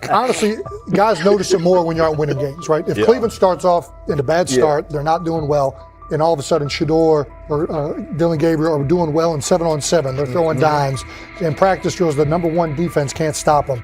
honestly, guys notice it more when you're out winning games, right? If Cleveland starts off in a bad start, they're not doing well, and all of a sudden Shedeur or Dillon Gabriel are doing well in 7-on-7, they're throwing dimes, and practice drills, the number one defense can't stop them.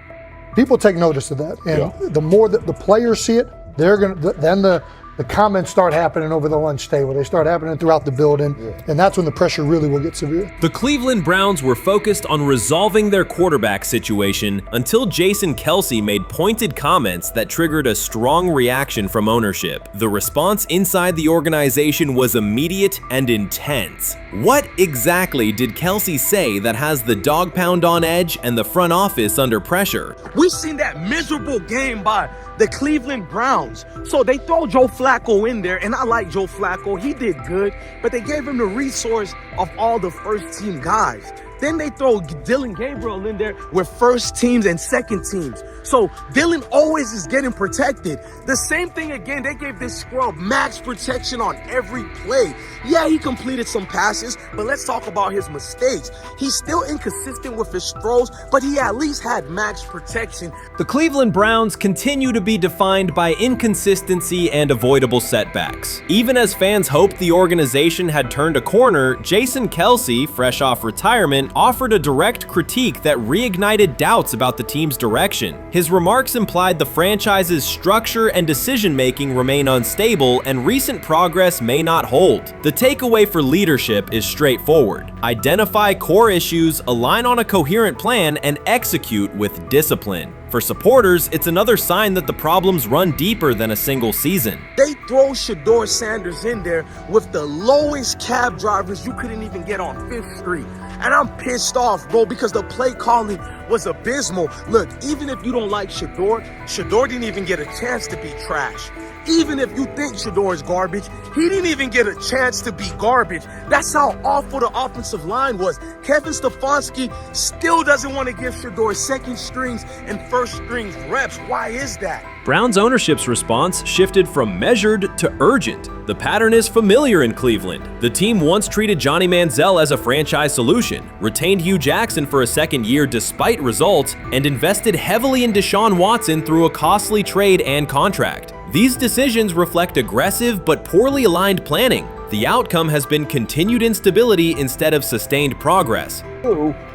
People take notice of that, and the more that the players see it, they're gonna then the comments start happening over the lunch table. They start happening throughout the building, and that's when the pressure really will get severe. The Cleveland Browns were focused on resolving their quarterback situation until Jason Kelce made pointed comments that triggered a strong reaction from ownership. The response inside the organization was immediate and intense. What exactly did Kelce say that has the dog pound on edge and the front office under pressure? We've seen that miserable game by the Cleveland Browns. So they throw Joe Flacco in there, and I like Joe Flacco. He did good, but they gave him the resource of all the first-team guys. Then they throw Dillon Gabriel in there with first teams and second teams. So Dillon always is getting protected. The same thing again, they gave this scrub max protection on every play. Yeah, he completed some passes, but let's talk about his mistakes. He's still inconsistent with his throws, but he at least had max protection. The Cleveland Browns continue to be defined by inconsistency and avoidable setbacks. Even as fans hoped the organization had turned a corner, Jason Kelce, fresh off retirement, offered a direct critique that reignited doubts about the team's direction. His remarks implied the franchise's structure and decision-making remain unstable and recent progress may not hold. The takeaway for leadership is straightforward. Identify core issues, align on a coherent plan, and execute with discipline. For supporters, it's another sign that the problems run deeper than a single season. They throw Shedeur Sanders in there with the lowest cab drivers you couldn't even get on 5th Street. And I'm pissed off, bro, because the play calling was abysmal. Look, even if you don't like Shedeur, Shedeur didn't even get a chance to be trash. Even if you think Shedeur is garbage, he didn't even get a chance to be garbage. That's how awful the offensive line was. Kevin Stefanski still doesn't want to give Shedeur second strings and first strings reps. Why is that? Browns ownership's response shifted from measured to urgent. The pattern is familiar in Cleveland. The team once treated Johnny Manziel as a franchise solution, retained Hugh Jackson for a second year despite results, and invested heavily in Deshaun Watson through a costly trade and contract. These decisions reflect aggressive but poorly aligned planning. The outcome has been continued instability instead of sustained progress.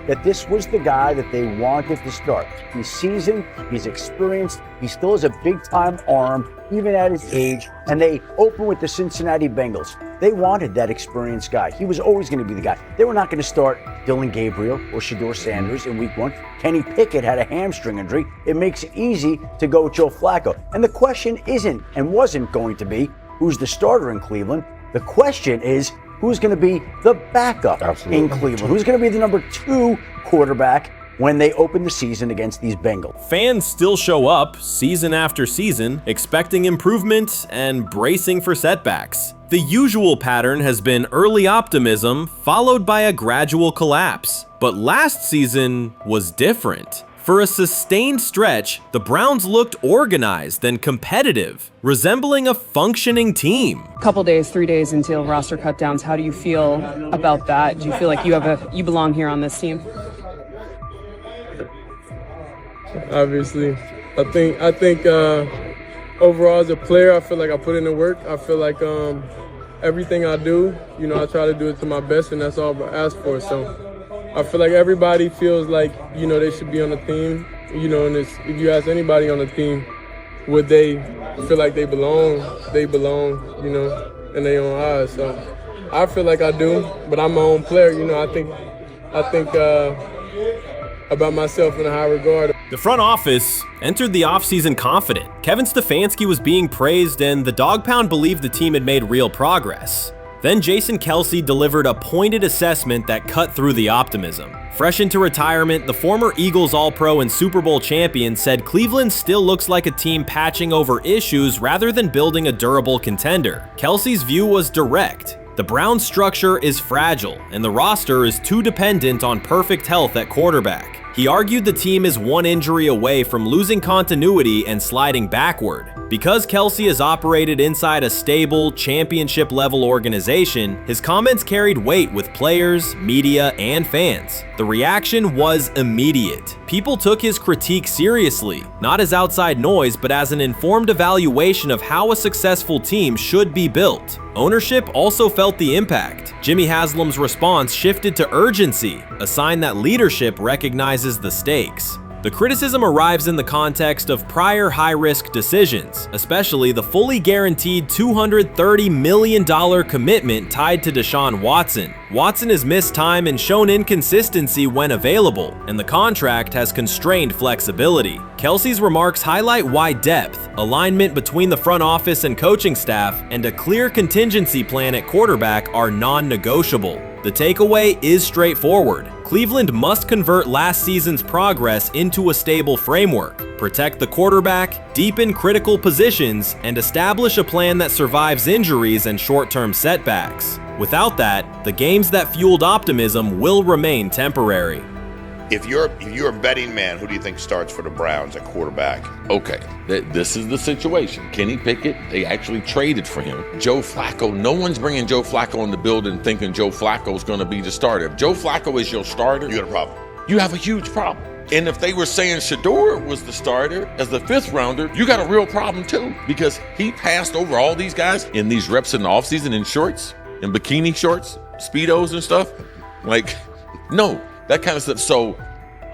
That this was the guy that they wanted to start. He's seasoned, he's experienced, he still has a big-time arm, even at his age, and they open with the Cincinnati Bengals. They wanted that experienced guy. He was always going to be the guy. They were not going to start Dillon Gabriel or Shedeur Sanders in week 1. Kenny Pickett had a hamstring injury. It makes it easy to go with Joe Flacco. And the question isn't and wasn't going to be who's the starter in Cleveland. The question is, who's going to be the backup in Cleveland? Who's going to be the number 2 quarterback when they open the season against these Bengals? Fans still show up season after season, expecting improvement and bracing for setbacks. The usual pattern has been early optimism followed by a gradual collapse. But last season was different. For a sustained stretch, the Browns looked organized and competitive, resembling a functioning team. Couple days, 3 days until roster cutdowns, how do you feel about that? Do you feel like you belong here on this team? Obviously, I think overall as a player, I feel like I put in the work. I feel like everything I do, I try to do it to my best, and that's all I ask for. So I feel like everybody feels like, they should be on the team, and if you ask anybody on the team, would they feel like they belong, in their own eyes. So I feel like I do, but I'm my own player, I think about myself in a high regard. The front office entered the offseason confident. Kevin Stefanski was being praised, and the Dog Pound believed the team had made real progress. Then Jason Kelce delivered a pointed assessment that cut through the optimism. Fresh into retirement, the former Eagles All-Pro and Super Bowl champion said Cleveland still looks like a team patching over issues rather than building a durable contender. Kelce's view was direct. The Browns' structure is fragile, and the roster is too dependent on perfect health at quarterback. He argued the team is one injury away from losing continuity and sliding backward. Because Kelce has operated inside a stable, championship-level organization, his comments carried weight with players, media, and fans. The reaction was immediate. People took his critique seriously, not as outside noise, but as an informed evaluation of how a successful team should be built. Ownership also felt the impact. Jimmy Haslam's response shifted to urgency, a sign that leadership recognizes the stakes. The criticism arrives in the context of prior high-risk decisions, especially the fully guaranteed $230 million commitment tied to Deshaun Watson. Watson has missed time and shown inconsistency when available, and the contract has constrained flexibility. Kelce's remarks highlight why depth, alignment between the front office and coaching staff, and a clear contingency plan at quarterback are non-negotiable. The takeaway is straightforward. Cleveland must convert last season's progress into a stable framework, protect the quarterback, deepen critical positions, and establish a plan that survives injuries and short-term setbacks. Without that, the games that fueled optimism will remain temporary. If you're a betting man, who do you think starts for the Browns at quarterback? Okay, this is the situation. Kenny Pickett, they actually traded for him. Joe Flacco, no one's bringing Joe Flacco in the building thinking Joe Flacco's going to be the starter. If Joe Flacco is your starter, You got a problem. you have a huge problem. And if they were saying Shedeur was the starter as the 5th rounder, you got a real problem too, because he passed over all these guys in these reps in the offseason in shorts, in bikini shorts, Speedos and stuff. Like, no. That kind of stuff. So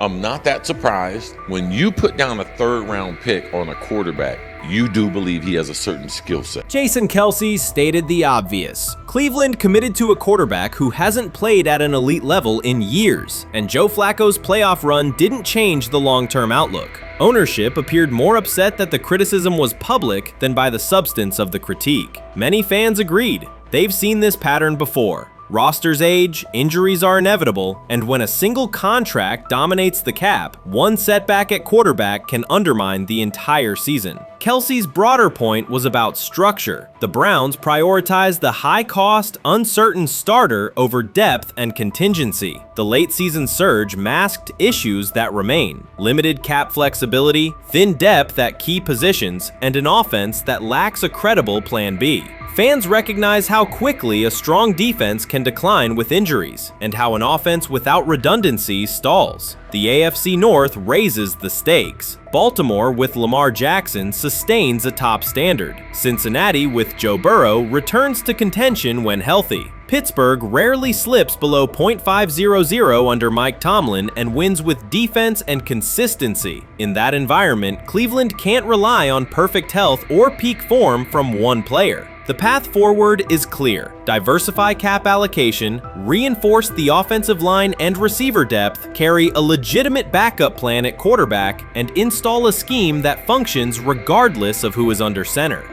I'm not that surprised when you put down a 3rd round pick on a quarterback. You do believe he has a certain skill set. Jason Kelce stated the obvious. Cleveland committed to a quarterback who hasn't played at an elite level in years, and Joe Flacco's playoff run didn't change the long-term outlook. Ownership appeared more upset that the criticism was public than by the substance of the critique. Many fans agreed. They've seen this pattern before. Rosters age, injuries are inevitable, and when a single contract dominates the cap, one setback at quarterback can undermine the entire season. Kelce's broader point was about structure. The Browns prioritized the high-cost, uncertain starter over depth and contingency. The late-season surge masked issues that remain: limited cap flexibility, thin depth at key positions, and an offense that lacks a credible plan B. Fans recognize how quickly a strong defense can decline with injuries, and how an offense without redundancy stalls. The AFC North raises the stakes. Baltimore with Lamar Jackson sustains a top standard. Cincinnati with Joe Burrow returns to contention when healthy. Pittsburgh rarely slips below .500 under Mike Tomlin and wins with defense and consistency. In that environment, Cleveland can't rely on perfect health or peak form from one player. The path forward is clear. Diversify cap allocation, reinforce the offensive line and receiver depth, carry a legitimate backup plan at quarterback, and install a scheme that functions regardless of who is under center.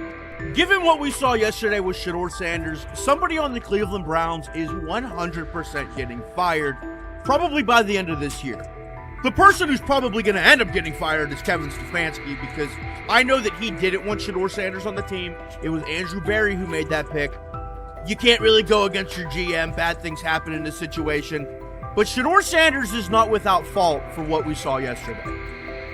Given what we saw yesterday with Shedeur Sanders, somebody on the Cleveland Browns is 100% getting fired, probably by the end of this year. The person who's probably going to end up getting fired is Kevin Stefanski, because I know that he didn't want Shedeur Sanders on the team. It was Andrew Berry who made that pick. You can't really go against your GM. Bad things happen in this situation. But Shedeur Sanders is not without fault for what we saw yesterday.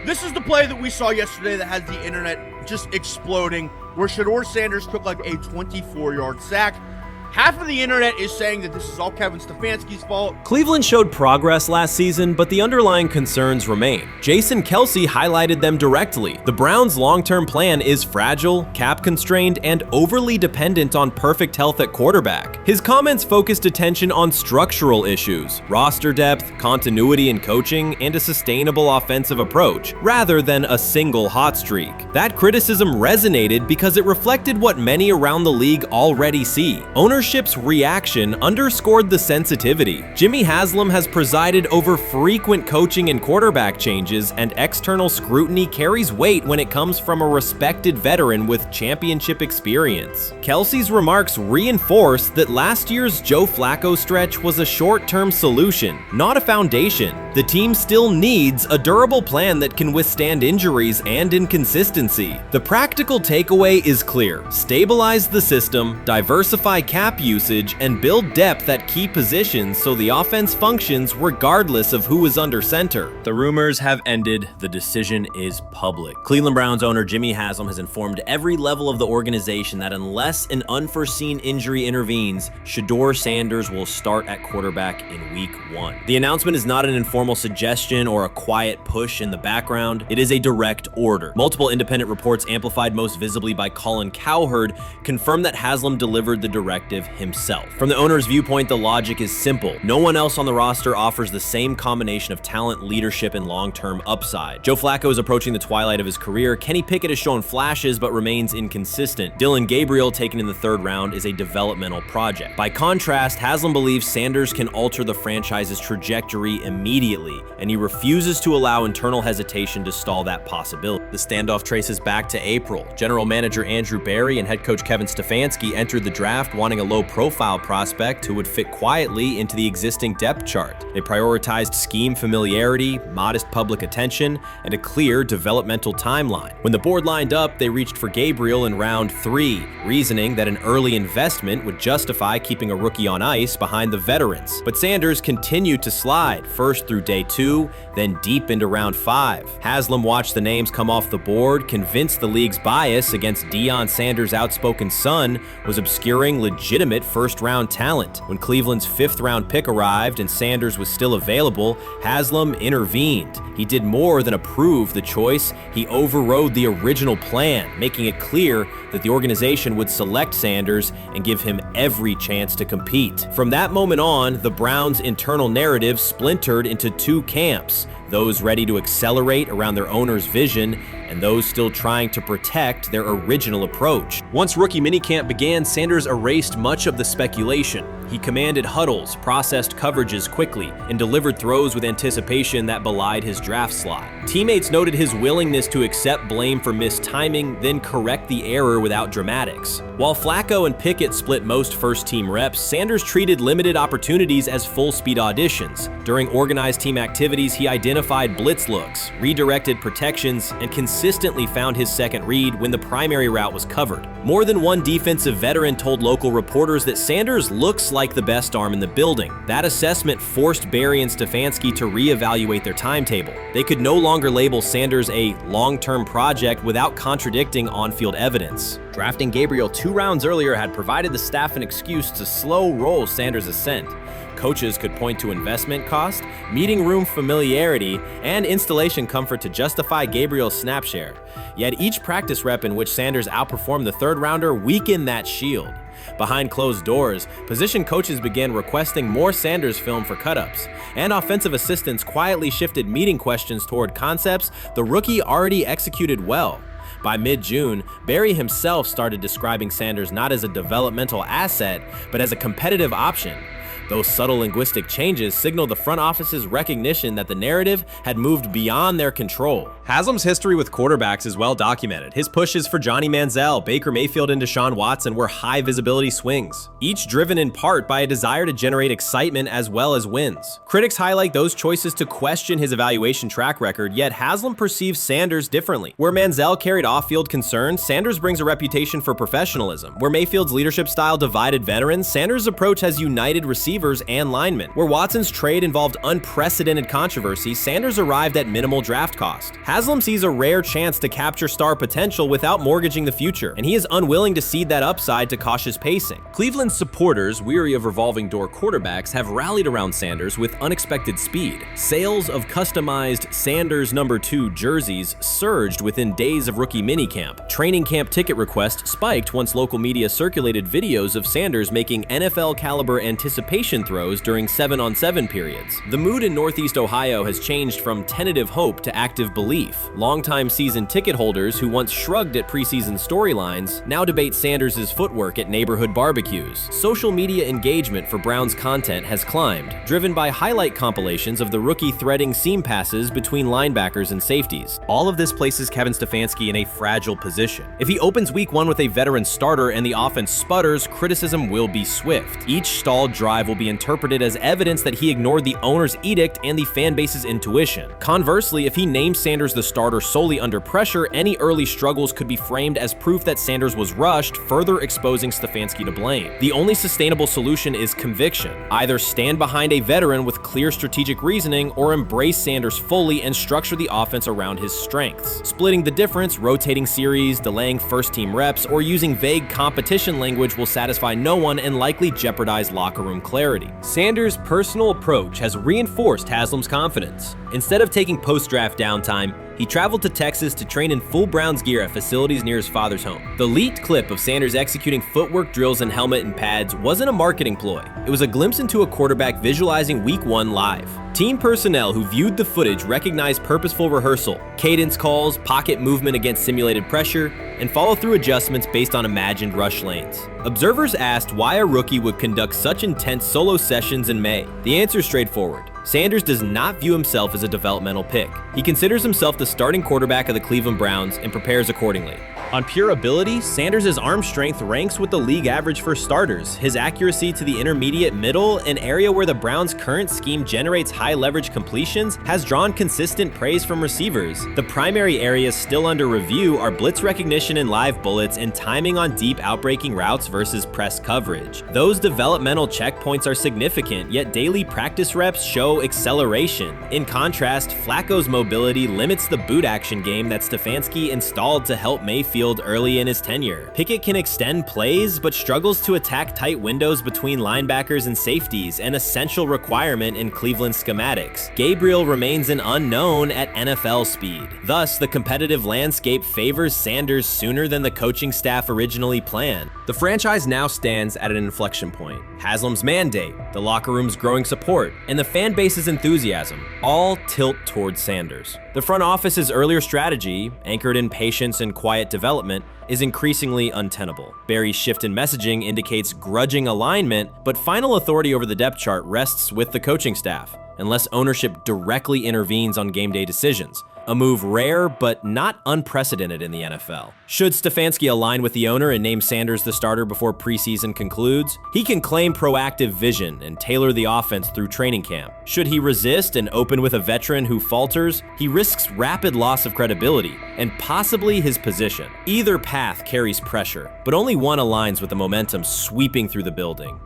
This is the play that we saw yesterday that has the internet just exploding, where Shedeur Sanders took like a 24-yard sack. Half of the internet is saying that this is all Kevin Stefanski's fault. Cleveland showed progress last season, but the underlying concerns remain. Jason Kelce highlighted them directly. The Browns' long-term plan is fragile, cap-constrained, and overly dependent on perfect health at quarterback. His comments focused attention on structural issues, roster depth, continuity in coaching, and a sustainable offensive approach, rather than a single hot streak. That criticism resonated because it reflected what many around the league already see. Ownership's reaction underscored the sensitivity. Jimmy Haslam has presided over frequent coaching and quarterback changes, and external scrutiny carries weight when it comes from a respected veteran with championship experience. Kelce's remarks reinforce that last year's Joe Flacco stretch was a short-term solution, not a foundation. The team still needs a durable plan that can withstand injuries and inconsistency. The practical takeaway is clear: stabilize the system, diversify cap snap usage and build depth at key positions so the offense functions regardless of who is under center. The rumors have ended. The decision is public. Cleveland Browns owner Jimmy Haslam has informed every level of the organization that unless an unforeseen injury intervenes, Shedeur Sanders will start at quarterback in week 1. The announcement is not an informal suggestion or a quiet push in the background. It is a direct order. Multiple independent reports, amplified most visibly by Colin Cowherd, confirm that Haslam delivered the directive himself. From the owner's viewpoint, the logic is simple. No one else on the roster offers the same combination of talent, leadership, and long-term upside. Joe Flacco is approaching the twilight of his career. Kenny Pickett has shown flashes but remains inconsistent. Dillon Gabriel, taken in the 3rd round, is a developmental project. By contrast, Haslam believes Sanders can alter the franchise's trajectory immediately, and he refuses to allow internal hesitation to stall that possibility. The standoff traces back to April. General manager Andrew Berry and head coach Kevin Stefanski entered the draft wanting a low-profile prospect who would fit quietly into the existing depth chart. They prioritized scheme familiarity, modest public attention, and a clear developmental timeline. When the board lined up, they reached for Gabriel in round 3, reasoning that an early investment would justify keeping a rookie on ice behind the veterans. But Sanders continued to slide, first through day 2, then deep into round 5. Haslam watched the names come off the board, convinced the league's bias against Deion Sanders' outspoken son was obscuring legitimate first-round talent. When Cleveland's 5th-round pick arrived and Sanders was still available, Haslam intervened. He did more than approve the choice, he overrode the original plan, making it clear that the organization would select Sanders and give him every chance to compete. From that moment on, the Browns' internal narrative splintered into 2 camps, those ready to accelerate around their owner's vision and those still trying to protect their original approach. Once rookie minicamp began, Sanders erased much of the speculation. He commanded huddles, processed coverages quickly, and delivered throws with anticipation that belied his draft slot. Teammates noted his willingness to accept blame for missed timing, then correct the error without dramatics. While Flacco and Pickett split most first-team reps, Sanders treated limited opportunities as full-speed auditions. During organized team activities, he identified blitz looks, redirected protections, and consistently found his second read when the primary route was covered. More than one defensive veteran told local reporters that Sanders looks like the best arm in the building. That assessment forced Berry and Stefanski to reevaluate their timetable. They could no longer label Sanders a long-term project without contradicting on-field evidence. Drafting Gabriel 2 rounds earlier had provided the staff an excuse to slow roll Sanders' ascent. Coaches could point to investment cost, meeting room familiarity, and installation comfort to justify Gabriel's snap share. Yet each practice rep in which Sanders outperformed the 3rd rounder weakened that shield. Behind closed doors, position coaches began requesting more Sanders film for cut-ups, and offensive assistants quietly shifted meeting questions toward concepts the rookie already executed well. By mid-June, Berry himself started describing Sanders not as a developmental asset, but as a competitive option. Those subtle linguistic changes signaled the front office's recognition that the narrative had moved beyond their control. Haslam's history with quarterbacks is well documented. His pushes for Johnny Manziel, Baker Mayfield, and Deshaun Watson were high-visibility swings, each driven in part by a desire to generate excitement as well as wins. Critics highlight those choices to question his evaluation track record, yet Haslam perceives Sanders differently. Where Manziel carried off-field concerns, Sanders brings a reputation for professionalism. Where Mayfield's leadership style divided veterans, Sanders' approach has united receivers and linemen. Where Watson's trade involved unprecedented controversy, Sanders arrived at minimal draft cost. Haslam sees a rare chance to capture star potential without mortgaging the future, and he is unwilling to cede that upside to cautious pacing. Cleveland supporters, weary of revolving door quarterbacks, have rallied around Sanders with unexpected speed. Sales of customized Sanders number 2 jerseys surged within days of rookie minicamp. Training camp ticket requests spiked once local media circulated videos of Sanders making NFL-caliber anticipation throws during 7-on-7 periods. The mood in Northeast Ohio has changed from tentative hope to active belief. Longtime season ticket holders who once shrugged at preseason storylines now debate Sanders' footwork at neighborhood barbecues. Social media engagement for Browns content has climbed, driven by highlight compilations of the rookie threading seam passes between linebackers and safeties. All of this places Kevin Stefanski in a fragile position. If he opens week 1 with a veteran starter and the offense sputters, criticism will be swift. Each stalled drive will be interpreted as evidence that he ignored the owner's edict and the fan base's intuition. Conversely, if he names Sanders the starter solely under pressure, any early struggles could be framed as proof that Sanders was rushed, further exposing Stefanski to blame. The only sustainable solution is conviction. Either stand behind a veteran with clear strategic reasoning or embrace Sanders fully and structure the offense around his strengths. Splitting the difference, rotating series, delaying first-team reps, or using vague competition language will satisfy no one and likely jeopardize locker room clarity. Sanders' personal approach has reinforced Haslam's confidence. Instead of taking post-draft downtime, he traveled to Texas to train in full Browns gear at facilities near his father's home. The leaked clip of Sanders executing footwork drills in helmet and pads wasn't a marketing ploy. It was a glimpse into a quarterback visualizing Week 1 live. Team personnel who viewed the footage recognized purposeful rehearsal, cadence calls, pocket movement against simulated pressure, and follow-through adjustments based on imagined rush lanes. Observers asked why a rookie would conduct such intense solo sessions in May. The answer is straightforward. Sanders does not view himself as a developmental pick. He considers himself the starting quarterback of the Cleveland Browns and prepares accordingly. On pure ability, Sanders' arm strength ranks with the league average for starters. His accuracy to the intermediate middle, an area where the Browns' current scheme generates high-leverage completions, has drawn consistent praise from receivers. The primary areas still under review are blitz recognition and live bullets and timing on deep outbreaking routes versus press coverage. Those developmental checkpoints are significant, yet daily practice reps show acceleration. In contrast, Flacco's mobility limits the boot action game that Stefanski installed to help Mayfield early in his tenure. Pickett can extend plays, but struggles to attack tight windows between linebackers and safeties, an essential requirement in Cleveland schematics. Gabriel remains an unknown at NFL speed. Thus, the competitive landscape favors Sanders sooner than the coaching staff originally planned. The franchise now stands at an inflection point. Haslam's mandate, the locker room's growing support, and the fan base's enthusiasm all tilt towards Sanders. The front office's earlier strategy, anchored in patience and quiet development, is increasingly untenable. Barry's shift in messaging indicates grudging alignment, but final authority over the depth chart rests with the coaching staff, unless ownership directly intervenes on game day decisions. A move rare but not unprecedented in the NFL. Should Stefanski align with the owner and name Sanders the starter before preseason concludes, he can claim proactive vision and tailor the offense through training camp. Should he resist and open with a veteran who falters, he risks rapid loss of credibility and possibly his position. Either path carries pressure, but only one aligns with the momentum sweeping through the building.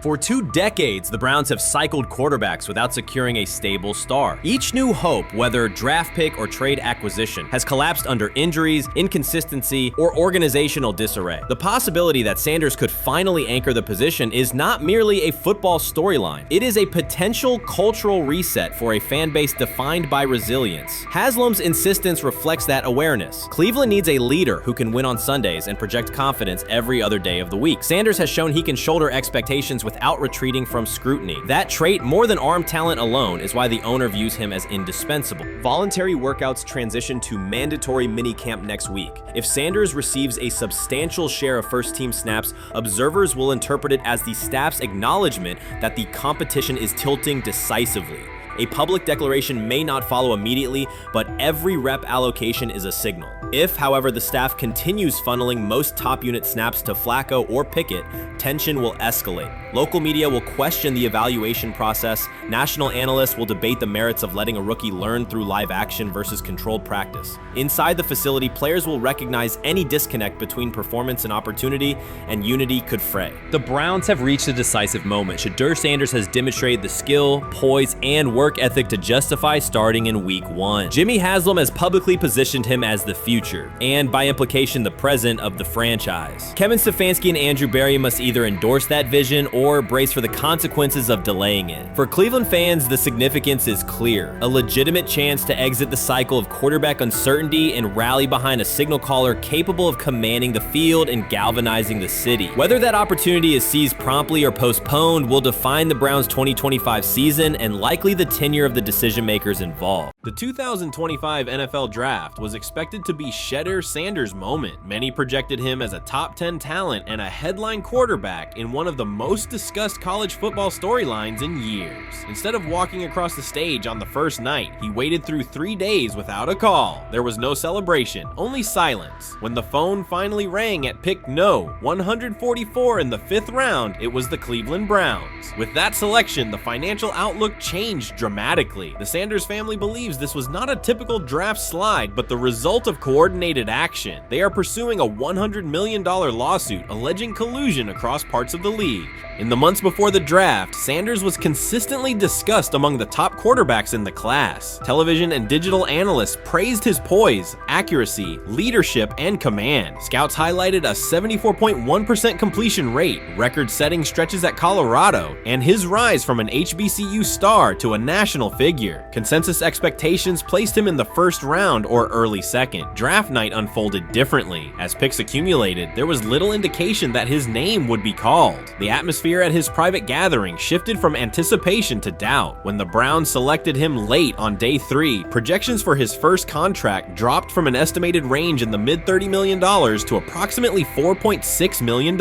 For 2 decades, the Browns have cycled quarterbacks without securing a stable star. Each new hope, whether draft pick or trade acquisition, has collapsed under injuries, inconsistency, or organizational disarray. The possibility that Sanders could finally anchor the position is not merely a football storyline. It is a potential cultural reset for a fan base defined by resilience. Haslam's insistence reflects that awareness. Cleveland needs a leader who can win on Sundays and project confidence every other day of the week. Sanders has shown he can shoulder expectations without retreating from scrutiny. That trait, more than arm talent alone, is why the owner views him as indispensable. Voluntary workouts transition to mandatory minicamp next week. If Sanders receives a substantial share of first-team snaps, observers will interpret it as the staff's acknowledgement that the competition is tilting decisively. A public declaration may not follow immediately, but every rep allocation is a signal. If, however, the staff continues funneling most top unit snaps to Flacco or Pickett, tension will escalate. Local media will question the evaluation process. National analysts will debate the merits of letting a rookie learn through live action versus controlled practice. Inside the facility, players will recognize any disconnect between performance and opportunity, and unity could fray. The Browns have reached a decisive moment. Shedeur Sanders has demonstrated the skill, poise, and work ethic to justify starting in Week 1. Jimmy Haslam has publicly positioned him as the future, and by implication the present of the franchise. Kevin Stefanski and Andrew Barry must either endorse that vision or brace for the consequences of delaying it. For Cleveland fans, the significance is clear. A legitimate chance to exit the cycle of quarterback uncertainty and rally behind a signal caller capable of commanding the field and galvanizing the city. Whether that opportunity is seized promptly or postponed will define the Browns' 2025 season and likely the tenure of the decision makers involved. The 2025 NFL Draft was expected to be Shedeur Sanders' moment. Many projected him as a top 10 talent and a headline quarterback in one of the most discussed college football storylines in years. Instead of walking across the stage on the first night, he waited through 3 days without a call. There was no celebration, only silence. When the phone finally rang at pick no. 144 in the 5th round, it was the Cleveland Browns. With that selection, the financial outlook changed dramatically. The Sanders family believes this was not a typical draft slide, but the result of coordinated action. They are pursuing a $100 million lawsuit alleging collusion across parts of the league. In the months before the draft, Sanders was consistently discussed among the top quarterbacks in the class. Television and digital analysts praised his poise, accuracy, leadership, and command. Scouts highlighted a 74.1% completion rate, record-setting stretches at Colorado, and his rise from an HBCU star to a national figure. Consensus expectations placed him in the first round or early second. Draft night unfolded differently. As picks accumulated, there was little indication that his name would be called. The atmosphere at his private gathering shifted from anticipation to doubt. When the Browns selected him late on day 3, projections for his first contract dropped from an estimated range in the mid-$30 million to approximately $4.6 million,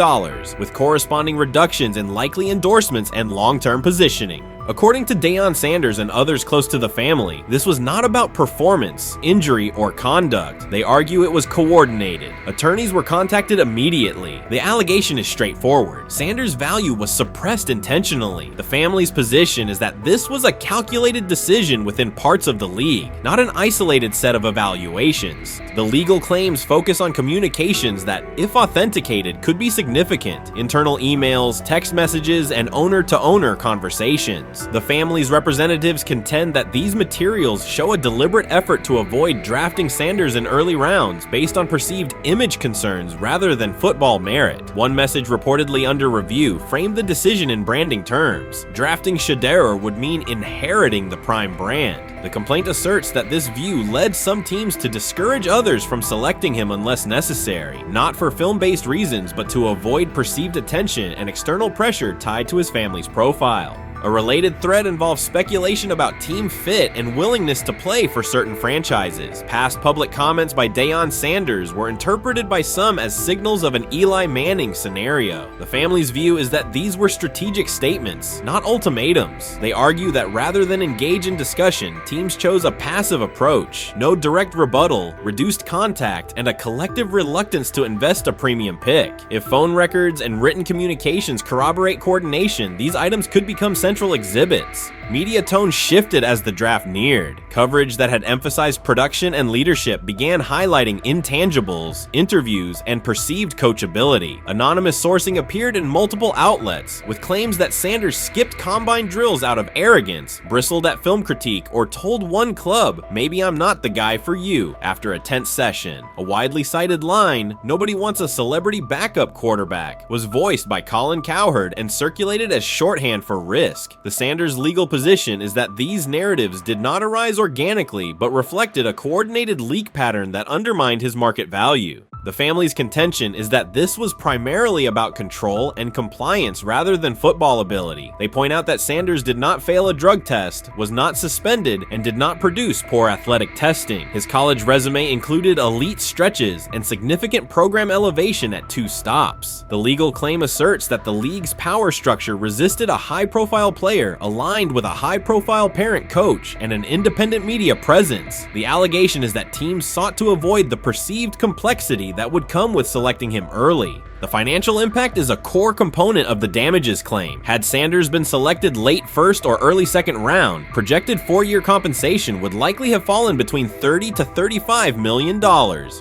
with corresponding reductions in likely endorsements and long-term positioning. According to Deion Sanders and others close to the family, this was not about performance, injury, or conduct. They argue it was coordinated. Attorneys were contacted immediately. The allegation is straightforward. Sanders' value was suppressed intentionally. The family's position is that this was a calculated decision within parts of the league, not an isolated set of evaluations. The legal claims focus on communications that, if authenticated, could be significant: internal emails, text messages, and owner-to-owner conversations. The family's representatives contend that these materials show a deliberate effort to avoid drafting Sanders in early rounds based on perceived image concerns rather than football merit. One message reportedly under review framed the decision in branding terms. Drafting Shedeur would mean inheriting the Prime brand. The complaint asserts that this view led some teams to discourage others from selecting him unless necessary, not for film-based reasons, but to avoid perceived attention and external pressure tied to his family's profile. A related thread involves speculation about team fit and willingness to play for certain franchises. Past public comments by Deion Sanders were interpreted by some as signals of an Eli Manning scenario. The family's view is that these were strategic statements, not ultimatums. They argue that rather than engage in discussion, teams chose a passive approach, no direct rebuttal, reduced contact, and a collective reluctance to invest a premium pick. If phone records and written communications corroborate coordination, these items could become central exhibits. Media tone shifted as the draft neared. Coverage that had emphasized production and leadership began highlighting intangibles, interviews, and perceived coachability. Anonymous sourcing appeared in multiple outlets, with claims that Sanders skipped combine drills out of arrogance, bristled at film critique, or told one club, "Maybe I'm not the guy for you," after a tense session. A widely cited line, "Nobody wants a celebrity backup quarterback," was voiced by Colin Cowherd and circulated as shorthand for risk. The Sanders legal position is that these narratives did not arise organically, but reflected a coordinated leak pattern that undermined his market value. The family's contention is that this was primarily about control and compliance rather than football ability. They point out that Sanders did not fail a drug test, was not suspended, and did not produce poor athletic testing. His college resume included elite stretches and significant program elevation at 2 stops. The legal claim asserts that the league's power structure resisted a high-profile player aligned with a high-profile parent coach and an independent media presence. The allegation is that teams sought to avoid the perceived complexity that would come with selecting him early. The financial impact is a core component of the damages claim. Had Sanders been selected late first or early second round, projected 4-year compensation would likely have fallen between $30 to $35 million,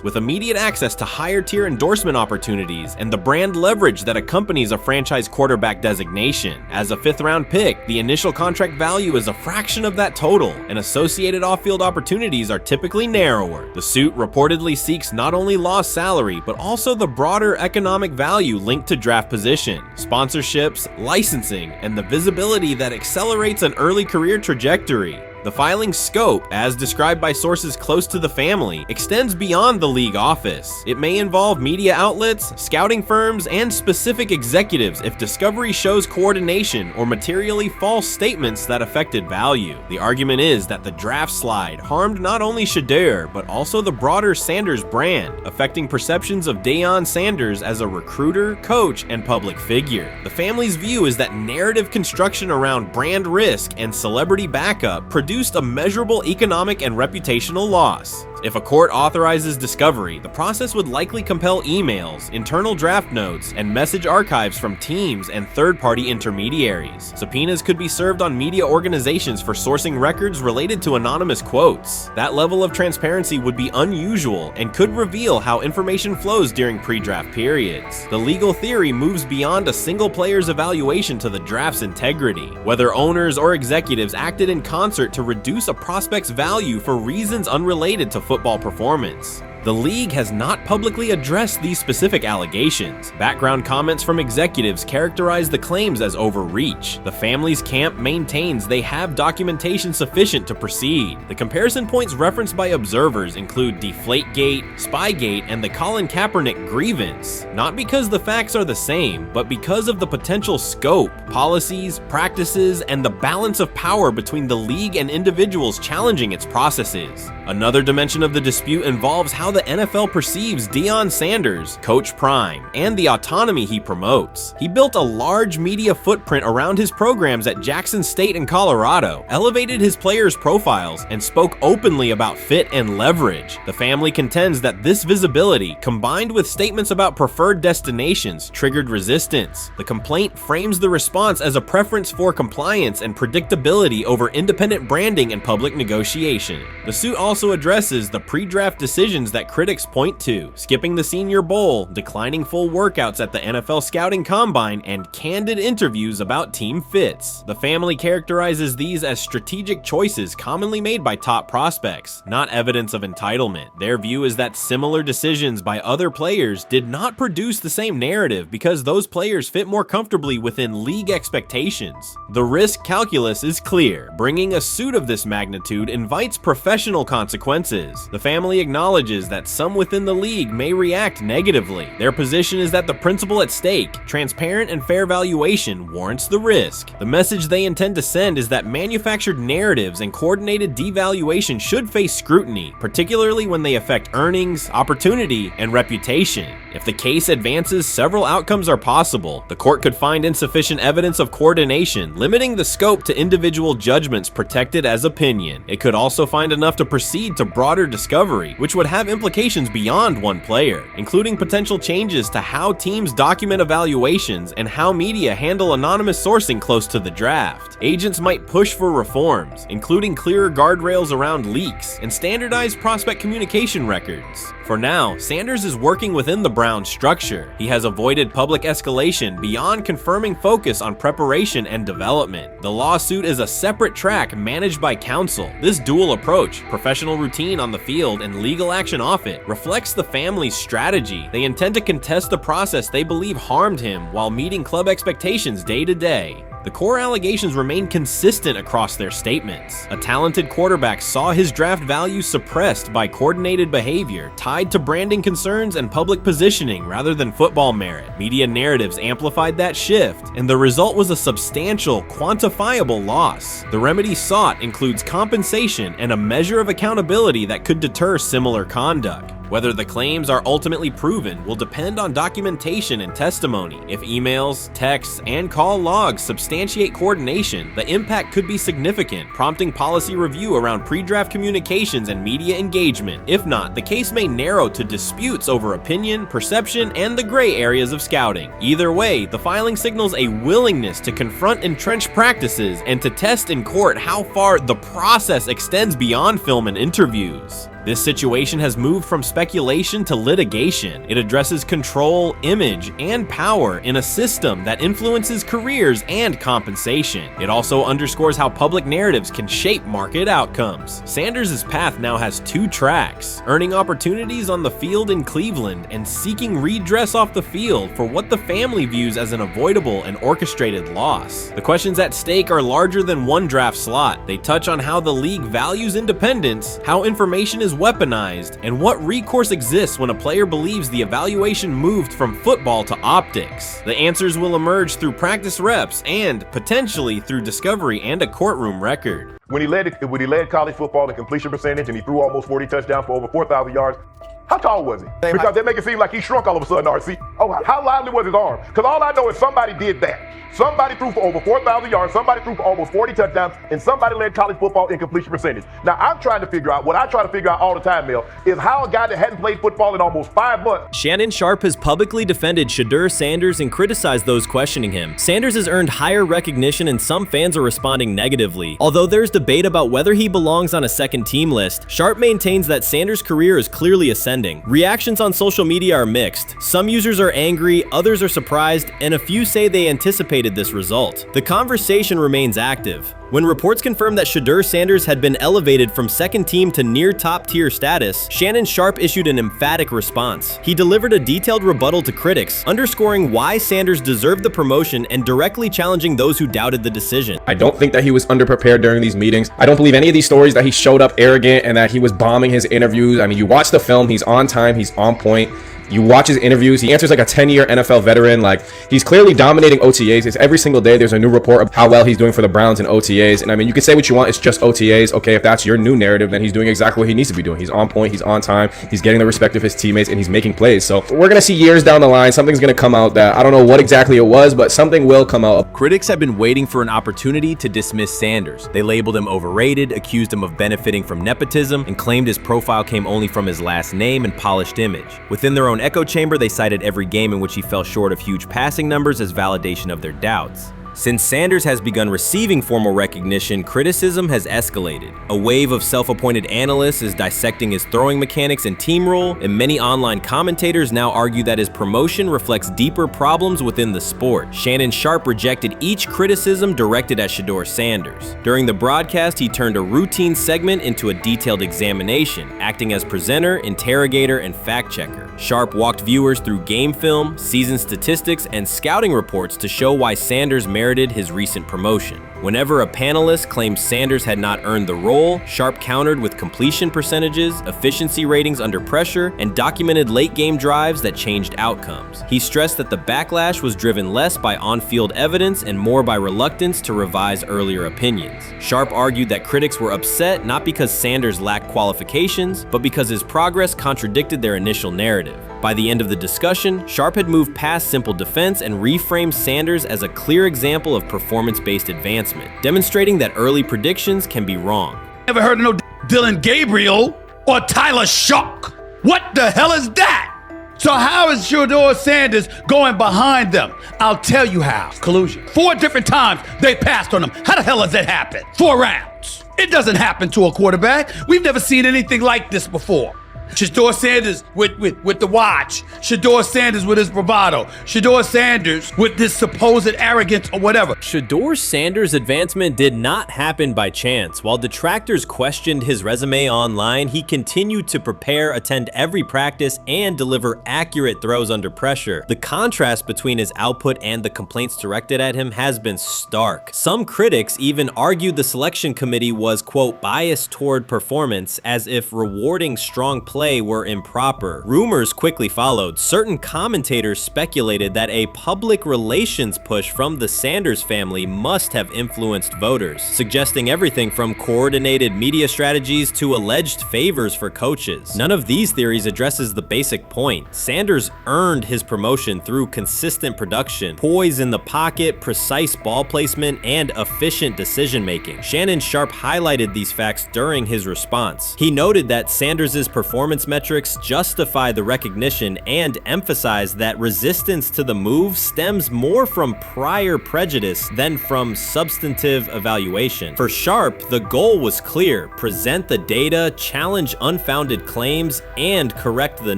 with immediate access to higher tier endorsement opportunities and the brand leverage that accompanies a franchise quarterback designation. As a 5th round pick, the initial contract value is a fraction of that total, and associated off-field opportunities are typically narrower. The suit reportedly seeks not only lost salary, but also the broader economic value linked to draft position, sponsorships, licensing, and the visibility that accelerates an early career trajectory. The filing's scope, as described by sources close to the family, extends beyond the league office. It may involve media outlets, scouting firms, and specific executives if discovery shows coordination or materially false statements that affected value. The argument is that the draft slide harmed not only Shedeur, but also the broader Sanders brand, affecting perceptions of Deion Sanders as a recruiter, coach, and public figure. The family's view is that narrative construction around brand risk and celebrity backup produced a measurable economic and reputational loss. If a court authorizes discovery, the process would likely compel emails, internal draft notes, and message archives from teams and third-party intermediaries. Subpoenas could be served on media organizations for sourcing records related to anonymous quotes. That level of transparency would be unusual and could reveal how information flows during pre-draft periods. The legal theory moves beyond a single player's evaluation to the draft's integrity, whether owners or executives acted in concert to reduce a prospect's value for reasons unrelated to football performance. The league has not publicly addressed these specific allegations. Background comments from executives characterize the claims as overreach. The family's camp maintains they have documentation sufficient to proceed. The comparison points referenced by observers include Deflategate, Spygate, and the Colin Kaepernick grievance, not because the facts are the same, but because of the potential scope, policies, practices, and the balance of power between the league and individuals challenging its processes. Another dimension of the dispute involves how the NFL perceives Deion Sanders, Coach Prime, and the autonomy he promotes. He built a large media footprint around his programs at Jackson State and Colorado, elevated his players' profiles, and spoke openly about fit and leverage. The family contends that this visibility, combined with statements about preferred destinations, triggered resistance. The complaint frames the response as a preference for compliance and predictability over independent branding and public negotiation. The suit also addresses the pre-draft decisions that critics point to: skipping the Senior Bowl, declining full workouts at the NFL Scouting Combine, and candid interviews about team fits. The family characterizes these as strategic choices commonly made by top prospects, not evidence of entitlement. Their view is that similar decisions by other players did not produce the same narrative because those players fit more comfortably within league expectations. The risk calculus is clear. Bringing a suit of this magnitude invites professional consequences. The family acknowledges that some within the league may react negatively. Their position is that the principle at stake, transparent and fair valuation, warrants the risk. The message they intend to send is that manufactured narratives and coordinated devaluation should face scrutiny, particularly when they affect earnings, opportunity, and reputation. If the case advances, several outcomes are possible. The court could find insufficient evidence of coordination, limiting the scope to individual judgments protected as opinion. It could also find enough to proceed to broader discovery, which would have implications beyond one player, including potential changes to how teams document evaluations and how media handle anonymous sourcing close to the draft. Agents might push for reforms, including clearer guardrails around leaks and standardized prospect communication records. For now, Sanders is working within the Browns structure. He has avoided public escalation beyond confirming focus on preparation and development. The lawsuit is a separate track managed by counsel. This dual approach, professional routine on the field and legal action off it, reflects the family's strategy. They intend to contest the process they believe harmed him while meeting club expectations day to day. The core allegations remain consistent across their statements. A talented quarterback saw his draft value suppressed by coordinated behavior tied to branding concerns and public positioning rather than football merit. Media narratives amplified that shift, and the result was a substantial, quantifiable loss. The remedy sought includes compensation and a measure of accountability that could deter similar conduct. Whether the claims are ultimately proven will depend on documentation and testimony. If emails, texts, and call logs substantiate coordination, the impact could be significant, prompting policy review around pre-draft communications and media engagement. If not, the case may narrow to disputes over opinion, perception, and the gray areas of scouting. Either way, the filing signals a willingness to confront entrenched practices and to test in court how far the process extends beyond film and interviews. This situation has moved from speculation to litigation. It addresses control, image, and power in a system that influences careers and compensation. It also underscores how public narratives can shape market outcomes. Sanders' path now has two tracks: earning opportunities on the field in Cleveland and seeking redress off the field for what the family views as an avoidable and orchestrated loss. The questions at stake are larger than one draft slot. They touch on how the league values independence, how information is weaponized, and what recourse exists when a player believes the evaluation moved from football to optics. The answers will emerge through practice reps and, potentially, through discovery and a courtroom record. When he led college football in completion percentage and he threw almost 40 touchdowns for over 4,000 yards, how tall was he? Because they make it seem like he shrunk all of a sudden, RC. Oh, how lively was his arm? Because all I know is somebody did that. Somebody threw for over 4,000 yards, somebody threw for almost 40 touchdowns, and somebody led college football in completion percentage. Now, I'm trying to figure out, what I try to figure out all the time, Mel, is how a guy that hadn't played football in almost 5 months. Shannon Sharpe has publicly defended Shedeur Sanders and criticized those questioning him. Sanders has earned higher recognition and some fans are responding negatively. Although there's debate about whether he belongs on a second team list, Sharpe maintains that Sanders' career is clearly ascending. Reactions on social media are mixed. Some users are angry, others are surprised, and a few say they anticipated this result. The conversation remains active. When reports confirmed that Shedeur Sanders had been elevated from second team to near top tier status, Shannon Sharpe issued an emphatic response. He delivered a detailed rebuttal to critics, underscoring why Sanders deserved the promotion and directly challenging those who doubted the decision. I don't think that he was underprepared during these meetings. I don't believe any of these stories that he showed up arrogant and that he was bombing his interviews. I mean, you watch the film, he's on time, he's on point. You watch his interviews, he answers like a 10-year NFL veteran. Like, he's clearly dominating OTAs. It's every single day there's a new report of how well he's doing for the Browns in OTAs. And I mean, you can say what you want, it's just OTAs. Okay, if that's your new narrative, then he's doing exactly what he needs to be doing. He's on point, he's on time, he's getting the respect of his teammates, and he's making plays. So we're gonna see years down the line, something's gonna come out that I don't know what exactly it was, but something will come out. Critics have been waiting for an opportunity to dismiss Sanders. They labeled him overrated, accused him of benefiting from nepotism, and claimed his profile came only from his last name and polished image. Within their own echo chamber, they cited every game in which he fell short of huge passing numbers as validation of their doubts. Since Sanders has begun receiving formal recognition, criticism has escalated. A wave of self-appointed analysts is dissecting his throwing mechanics and team role, and many online commentators now argue that his promotion reflects deeper problems within the sport. Shannon Sharpe rejected each criticism directed at Shedeur Sanders. During the broadcast, he turned a routine segment into a detailed examination, acting as presenter, interrogator, and fact-checker. Sharpe walked viewers through game film, season statistics, and scouting reports to show why Sanders merited his recent promotion. Whenever a panelist claimed Sanders had not earned the role, Sharpe countered with completion percentages, efficiency ratings under pressure, and documented late-game drives that changed outcomes. He stressed that the backlash was driven less by on-field evidence and more by reluctance to revise earlier opinions. Sharpe argued that critics were upset not because Sanders lacked qualifications, but because his progress contradicted their initial narrative. By the end of the discussion, Sharpe had moved past simple defense and reframed Sanders as a clear example of performance-based advancement, demonstrating that early predictions can be wrong. Never heard of no Dylan Gabriel or Tyler Shock. What the hell is that? So how is Shedeur Sanders going behind them? I'll tell you how. Collusion. 4 different times they passed on him. How the hell does that happen? 4 rounds. It doesn't happen to a quarterback. We've never seen anything like this before. Shedeur Sanders with the watch. Shedeur Sanders with his bravado. Shedeur Sanders with this supposed arrogance or whatever. Shedeur Sanders' advancement did not happen by chance. While detractors questioned his resume online, he continued to prepare, attend every practice, and deliver accurate throws under pressure. The contrast between his output and the complaints directed at him has been stark. Some critics even argued the selection committee was, quote, biased toward performance, as if rewarding strong play were improper. Rumors quickly followed. Certain commentators speculated that a public relations push from the Sanders family must have influenced voters, suggesting everything from coordinated media strategies to alleged favors for coaches. None of these theories addresses the basic point. Sanders earned his promotion through consistent production, poise in the pocket, precise ball placement, and efficient decision-making. Shannon Sharpe highlighted these facts during his response. He noted that Sanders' performance performance metrics justify the recognition and emphasize that resistance to the move stems more from prior prejudice than from substantive evaluation. For Sharp, the goal was clear: present the data, challenge unfounded claims, and correct the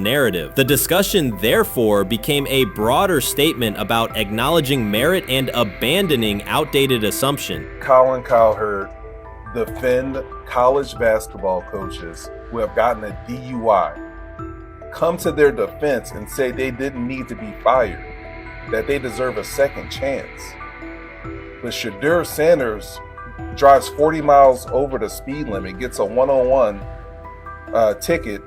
narrative. The discussion, therefore, became a broader statement about acknowledging merit and abandoning outdated assumption. Colin Cowherd defend college basketball coaches who have gotten a DUI, come to their defense and say they didn't need to be fired, that they deserve a second chance. But Shedeur Sanders drives 40 miles over the speed limit, gets a one-on-one ticket,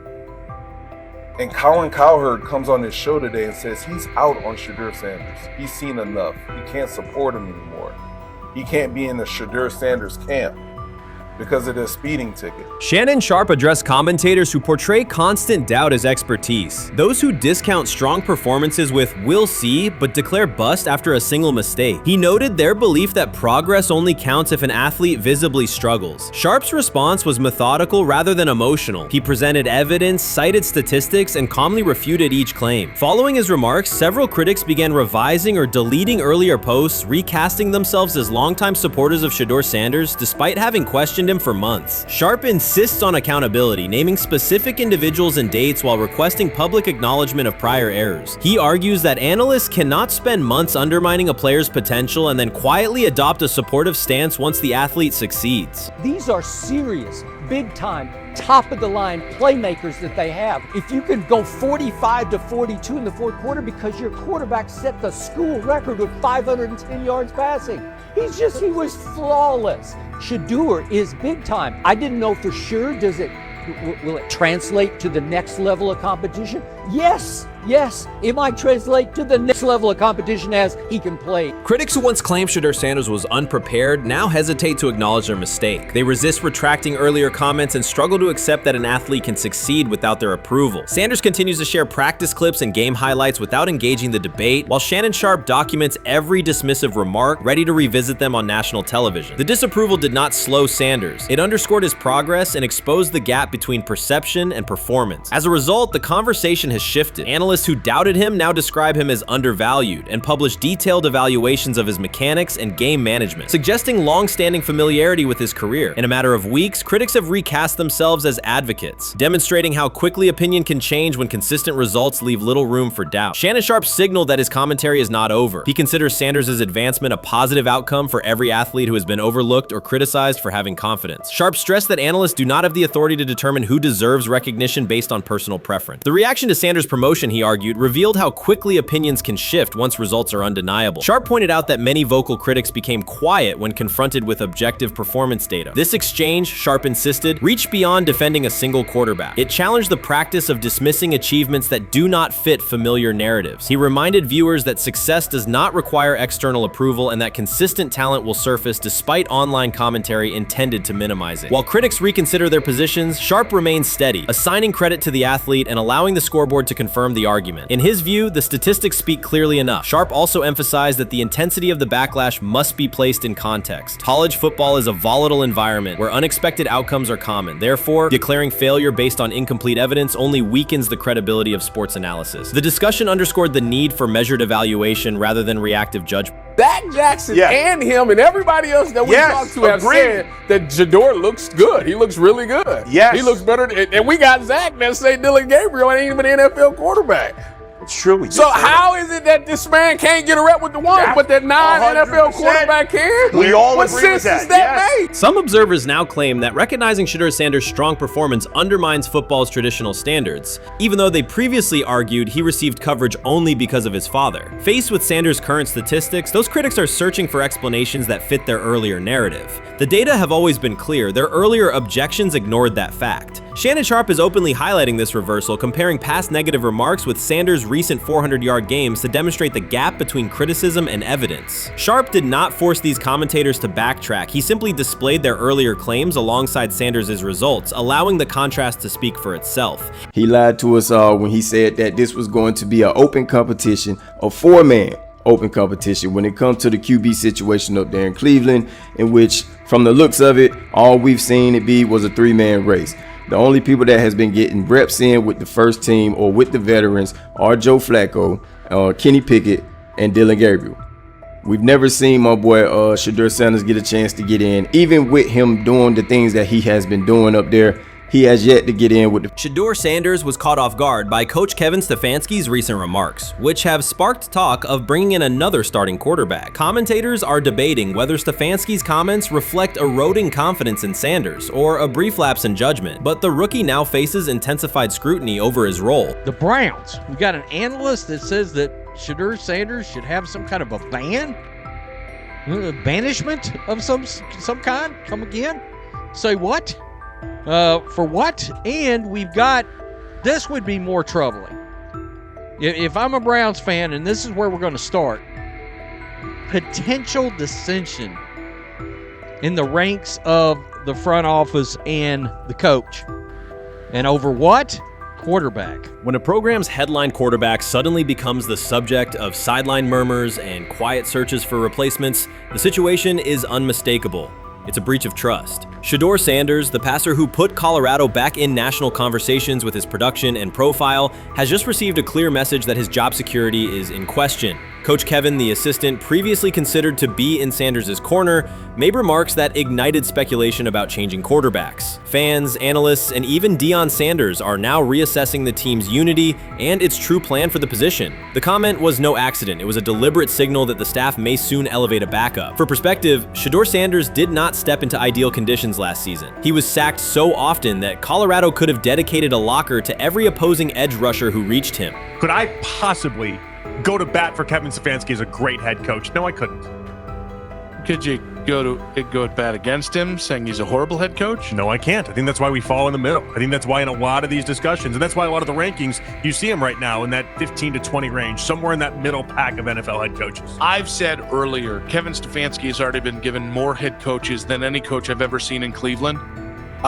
and Colin Cowherd comes on his show today and says he's out on Shedeur Sanders. He's seen enough. He can't support him anymore. He can't be in the Shedeur Sanders camp because of this speeding ticket. Shannon Sharpe addressed commentators who portray constant doubt as expertise. Those who discount strong performances with "we'll see" but declare bust after a single mistake. He noted their belief that progress only counts if an athlete visibly struggles. Sharpe's response was methodical rather than emotional. He presented evidence, cited statistics, and calmly refuted each claim. Following his remarks, several critics began revising or deleting earlier posts, recasting themselves as longtime supporters of Shedeur Sanders despite having questioned him for months. Sharpe insists on accountability, naming specific individuals and dates while requesting public acknowledgement of prior errors. He argues that analysts cannot spend months undermining a player's potential and then quietly adopt a supportive stance once the athlete succeeds. These are serious, big-time, top-of-the-line playmakers that they have. If you can go 45 to 42 in the fourth quarter because your quarterback set the school record with 510 yards passing. He was flawless. Shedeur is big time. I didn't know for sure, will it translate to the next level of competition? Yes, it might translate to the next level of competition as he can play. Critics who once claimed Shedeur Sanders was unprepared now hesitate to acknowledge their mistake. They resist retracting earlier comments and struggle to accept that an athlete can succeed without their approval. Sanders continues to share practice clips and game highlights without engaging the debate, while Shannon Sharpe documents every dismissive remark, ready to revisit them on national television. The disapproval did not slow Sanders. It underscored his progress and exposed the gap between perception and performance. As a result, the conversation has shifted. Analysts who doubted him now describe him as undervalued and publish detailed evaluations of his mechanics and game management, suggesting long-standing familiarity with his career. In a matter of weeks, critics have recast themselves as advocates, demonstrating how quickly opinion can change when consistent results leave little room for doubt. Shannon Sharpe signaled that his commentary is not over. He considers Sanders' advancement a positive outcome for every athlete who has been overlooked or criticized for having confidence. Sharpe stressed that analysts do not have the authority to determine who deserves recognition based on personal preference. The reaction to Sanders' promotion, he argued, revealed how quickly opinions can shift once results are undeniable. Sharpe pointed out that many vocal critics became quiet when confronted with objective performance data. This exchange, Sharpe insisted, reached beyond defending a single quarterback. It challenged the practice of dismissing achievements that do not fit familiar narratives. He reminded viewers that success does not require external approval and that consistent talent will surface despite online commentary intended to minimize it. While critics reconsider their positions, Sharpe remains steady, assigning credit to the athlete and allowing the scoreboard to confirm the argument. In his view, the statistics speak clearly enough. Sharpe also emphasized that the intensity of the backlash must be placed in context. College football is a volatile environment where unexpected outcomes are common. Therefore, declaring failure based on incomplete evidence only weakens the credibility of sports analysis. The discussion underscored the need for measured evaluation rather than reactive judgment. Zach Jackson and him and everybody else that we talked to have said that Shedeur looks good. He looks really good. He looks better. And we got Zach that say Dylan Gabriel ain't even an NFL quarterback. It's true. So how is it that this man can't get a rep with the ones, but that non-NFL quarterback can? We all what agree with sense that. does that make? Some observers now claim that recognizing Shedeur Sanders' strong performance undermines football's traditional standards, even though they previously argued he received coverage only because of his father. Faced with Sanders' current statistics, those critics are searching for explanations that fit their earlier narrative. The data have always been clear. Their earlier objections ignored that fact. Shannon Sharpe is openly highlighting this reversal, comparing past negative remarks with Sanders' recent 400-yard games to demonstrate the gap between criticism and evidence. Sharpe did not force these commentators to backtrack. He simply displayed their earlier claims alongside Sanders' results, allowing the contrast to speak for itself. He lied to us all when he said that this was going to be an open competition, a four-man open competition when it comes to the QB situation up there in Cleveland, in which, from the looks of it, all we've seen it be was a three-man race. The only people that has been getting reps in with the first team or with the veterans are Joe Flacco, Kenny Pickett, and Dylan Gabriel. We've never seen my boy Shedeur Sanders get a chance to get in. Even with him doing the things that he has been doing up there, he has yet to get in with the... Shedeur Sanders was caught off guard by Coach Kevin Stefanski's recent remarks, which have sparked talk of bringing in another starting quarterback. Commentators are debating whether Stefanski's comments reflect eroding confidence in Sanders or a brief lapse in judgment, but the rookie now faces intensified scrutiny over his role. The Browns, we got an analyst that says that Shedeur Sanders should have some kind of a ban? Banishment of some kind? Come again? Say what? For what? And we've got, this would be more troubling. If I'm a Browns fan, and this is where we're going to start, potential dissension in the ranks of the front office and the coach. And over what? Quarterback. When a program's headline quarterback suddenly becomes the subject of sideline murmurs and quiet searches for replacements, the situation is unmistakable. It's a breach of trust. Shedeur Sanders, the passer who put Colorado back in national conversations with his production and profile, has just received a clear message that his job security is in question. Coach Kevin, the assistant previously considered to be in Sanders' corner, made remarks that ignited speculation about changing quarterbacks. Fans, analysts, and even Deion Sanders are now reassessing the team's unity and its true plan for the position. The comment was no accident. It was a deliberate signal that the staff may soon elevate a backup. For perspective, Shedeur Sanders did not step into ideal conditions last season. He was sacked so often that Colorado could have dedicated a locker to every opposing edge rusher who reached him. Could I possibly go to bat for Kevin Stefanski as a great head coach? No, I couldn't. Could you go at bat against him, saying he's a horrible head coach? No, I can't. I think that's why we fall in the middle. I think that's why in a lot of these discussions, and that's why a lot of the rankings, you see him right now in that 15 to 20 range, somewhere in that middle pack of NFL head coaches. I've said earlier, Kevin Stefanski has already been given more head coaches than any coach I've ever seen in Cleveland.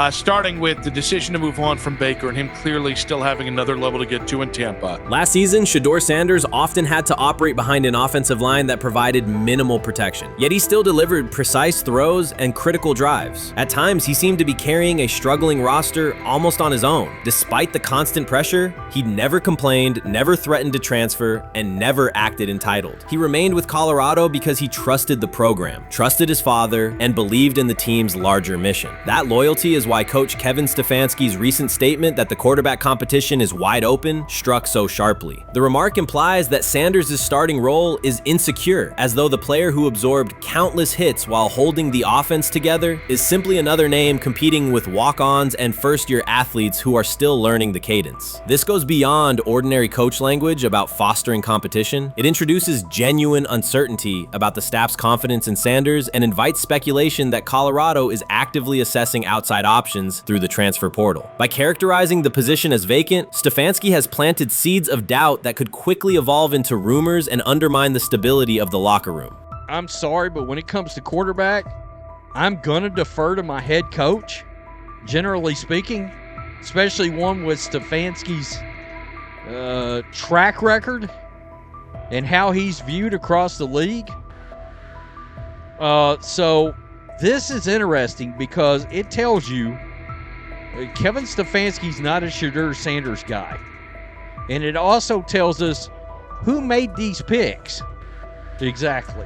Starting with the decision to move on from Baker and him clearly still having another level to get to in Tampa. Last season, Shedeur Sanders often had to operate behind an offensive line that provided minimal protection, yet he still delivered precise throws and critical drives. At times, he seemed to be carrying a struggling roster almost on his own. Despite the constant pressure, he never complained, never threatened to transfer, and never acted entitled. He remained with Colorado because he trusted the program, trusted his father, and believed in the team's larger mission. That loyalty is why Coach Kevin Stefanski's recent statement that the quarterback competition is wide open struck so sharply. The remark implies that Sanders' starting role is insecure, as though the player who absorbed countless hits while holding the offense together is simply another name competing with walk-ons and first-year athletes who are still learning the cadence. This goes beyond ordinary coach language about fostering competition. It introduces genuine uncertainty about the staff's confidence in Sanders and invites speculation that Colorado is actively assessing outside options through the transfer portal. By characterizing the position as vacant, Stefanski has planted seeds of doubt that could quickly evolve into rumors and undermine the stability of the locker room. I'm sorry, but when it comes to quarterback, I'm gonna defer to my head coach, generally speaking, especially one with Stefanski's track record and how he's viewed across the league. So this is interesting because it tells you Kevin Stefanski's not a Shedeur Sanders guy. And it also tells us who made these picks. Exactly.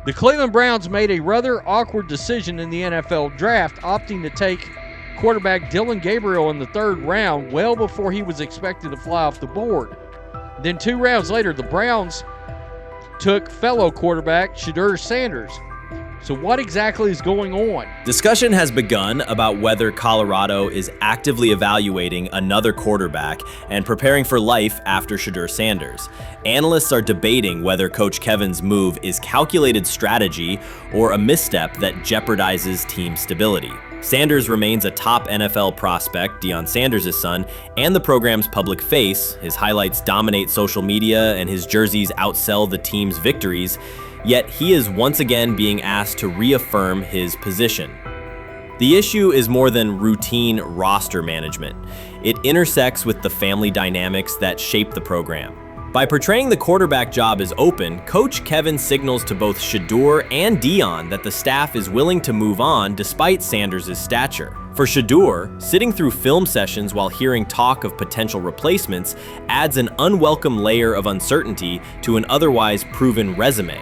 The Cleveland Browns made a rather awkward decision in the NFL draft, opting to take quarterback Dylan Gabriel in the 3rd round well before he was expected to fly off the board. Then 2 rounds later, the Browns took fellow quarterback Shedeur Sanders. So what exactly is going on? Discussion has begun about whether Colorado is actively evaluating another quarterback and preparing for life after Shedeur Sanders. Analysts are debating whether Coach Kevin's move is calculated strategy or a misstep that jeopardizes team stability. Sanders remains a top NFL prospect, Deion Sanders' son, and the program's public face. His highlights dominate social media and his jerseys outsell the team's victories. Yet he is once again being asked to reaffirm his position. The issue is more than routine roster management. It intersects with the family dynamics that shape the program. By portraying the quarterback job as open, Coach Kevin signals to both Shedeur and Deion that the staff is willing to move on despite Sanders' stature. For Shedeur, sitting through film sessions while hearing talk of potential replacements adds an unwelcome layer of uncertainty to an otherwise proven resume.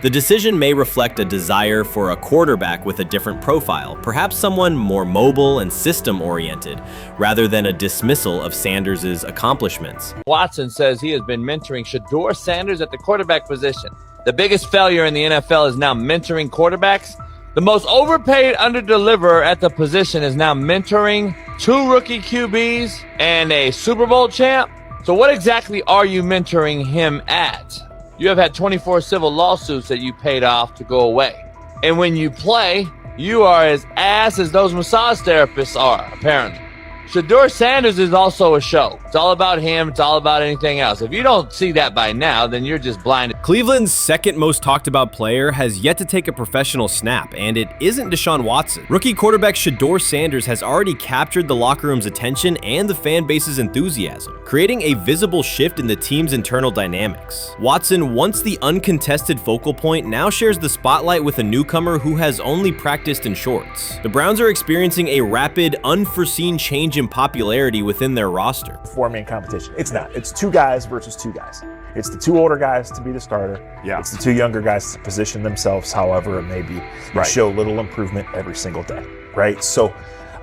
The decision may reflect a desire for a quarterback with a different profile, perhaps someone more mobile and system-oriented, rather than a dismissal of Sanders' accomplishments. Watson says he has been mentoring Shedeur Sanders at the quarterback position. The biggest failure in the NFL is now mentoring quarterbacks. The most overpaid underdeliverer at the position is now mentoring 2 rookie QBs and a Super Bowl champ. So what exactly are you mentoring him at? You have had 24 civil lawsuits that you paid off to go away. And when you play, you are as ass as those massage therapists are, apparently. Shedeur Sanders is also a show. It's all about him. It's all about anything else. If you don't see that by now, then you're just blinded. Cleveland's second most talked about player has yet to take a professional snap, and it isn't Deshaun Watson. Rookie quarterback Shedeur Sanders has already captured the locker room's attention and the fan base's enthusiasm, creating a visible shift in the team's internal dynamics. Watson, once the uncontested focal point, now shares the spotlight with a newcomer who has only practiced in shorts. The Browns are experiencing a rapid, unforeseen change in popularity within their roster. Four-man competition. It's not. It's 2 guys versus 2 guys. It's the 2 older guys to be the starter. Yeah. It's the 2 younger guys to position themselves however it may be and show little improvement every single day, right? So,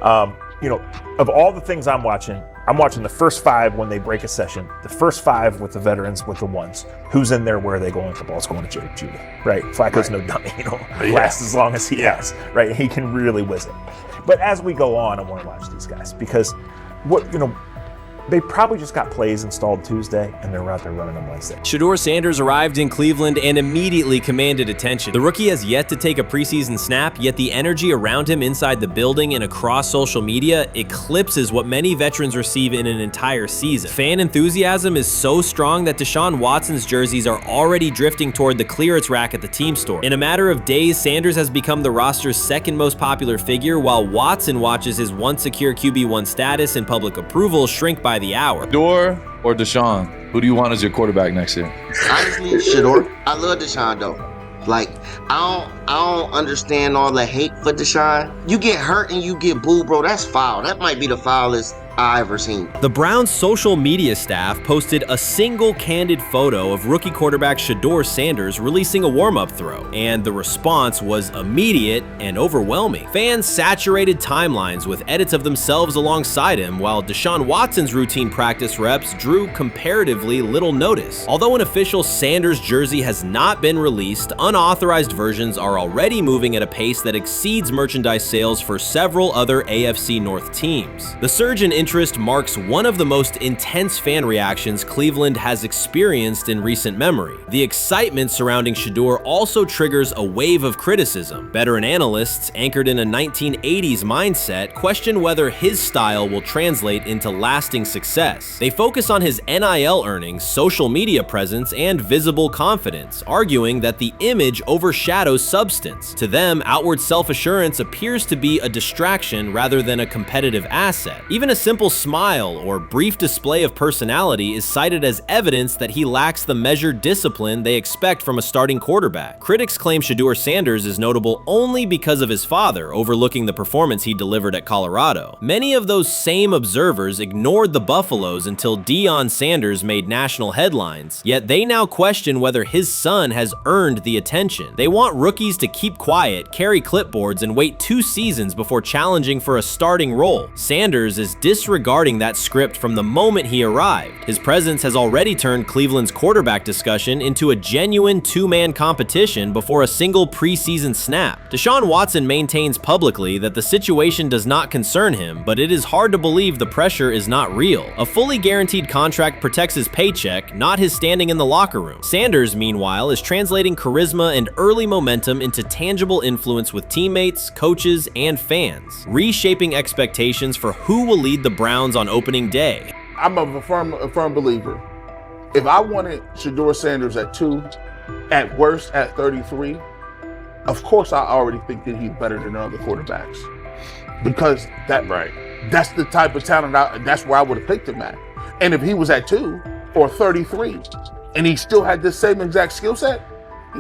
of all the things I'm watching the first 5 when they break a session, the first 5 with the veterans, with the ones. Who's in there, where are they going? The ball's going to Jerry Jeudy, right? Flacco's no dummy, lasts as long as he has, right? He can really whiz it. But as we go on, I want to watch these guys because they probably just got plays installed Tuesday, and they're out there running on Wednesday. Shedeur Sanders arrived in Cleveland and immediately commanded attention. The rookie has yet to take a preseason snap, yet the energy around him inside the building and across social media eclipses what many veterans receive in an entire season. Fan enthusiasm is so strong that Deshaun Watson's jerseys are already drifting toward the clearance rack at the team store. In a matter of days, Sanders has become the roster's second most popular figure, while Watson watches his once secure QB1 status and public approval shrink by the hour. Shedeur or Deshaun? Who do you want as your quarterback next year? Honestly, Shedeur. I love Deshaun though. Like, I don't understand all the hate for Deshaun. You get hurt and you get booed, bro. That's foul. That might be the foulest I ever seen. The Browns' social media staff posted a single candid photo of rookie quarterback Shedeur Sanders releasing a warm-up throw, and the response was immediate and overwhelming. Fans saturated timelines with edits of themselves alongside him, while Deshaun Watson's routine practice reps drew comparatively little notice. Although an official Sanders jersey has not been released, unauthorized versions are already moving at a pace that exceeds merchandise sales for several other AFC North teams. The surge in interest marks one of the most intense fan reactions Cleveland has experienced in recent memory. The excitement surrounding Shedeur also triggers a wave of criticism. Veteran analysts, anchored in a 1980s mindset, question whether his style will translate into lasting success. They focus on his NIL earnings, social media presence, and visible confidence, arguing that the image overshadows substance. To them, outward self-assurance appears to be a distraction rather than a competitive asset. Even a simple smile or brief display of personality is cited as evidence that he lacks the measured discipline they expect from a starting quarterback. Critics claim Shedeur Sanders is notable only because of his father, overlooking the performance he delivered at Colorado. Many of those same observers ignored the Buffaloes until Deion Sanders made national headlines, yet they now question whether his son has earned the attention. They want rookies to keep quiet, carry clipboards, and wait 2 seasons before challenging for a starting role. Sanders is disregarding that script from the moment he arrived. His presence has already turned Cleveland's quarterback discussion into a genuine 2-man competition before a single preseason snap. Deshaun Watson maintains publicly that the situation does not concern him, but it is hard to believe the pressure is not real. A fully guaranteed contract protects his paycheck, not his standing in the locker room. Sanders, meanwhile, is translating charisma and early momentum into tangible influence with teammates, coaches, and fans, reshaping expectations for who will lead the Browns on opening day. I'm a firm believer. If I wanted Shedeur Sanders at 2, at worst at 33, of course I already think that he's better than other quarterbacks. Because that's the type of talent, that's where I would have picked him at. And if he was at 2, or 33, and he still had the same exact skill set,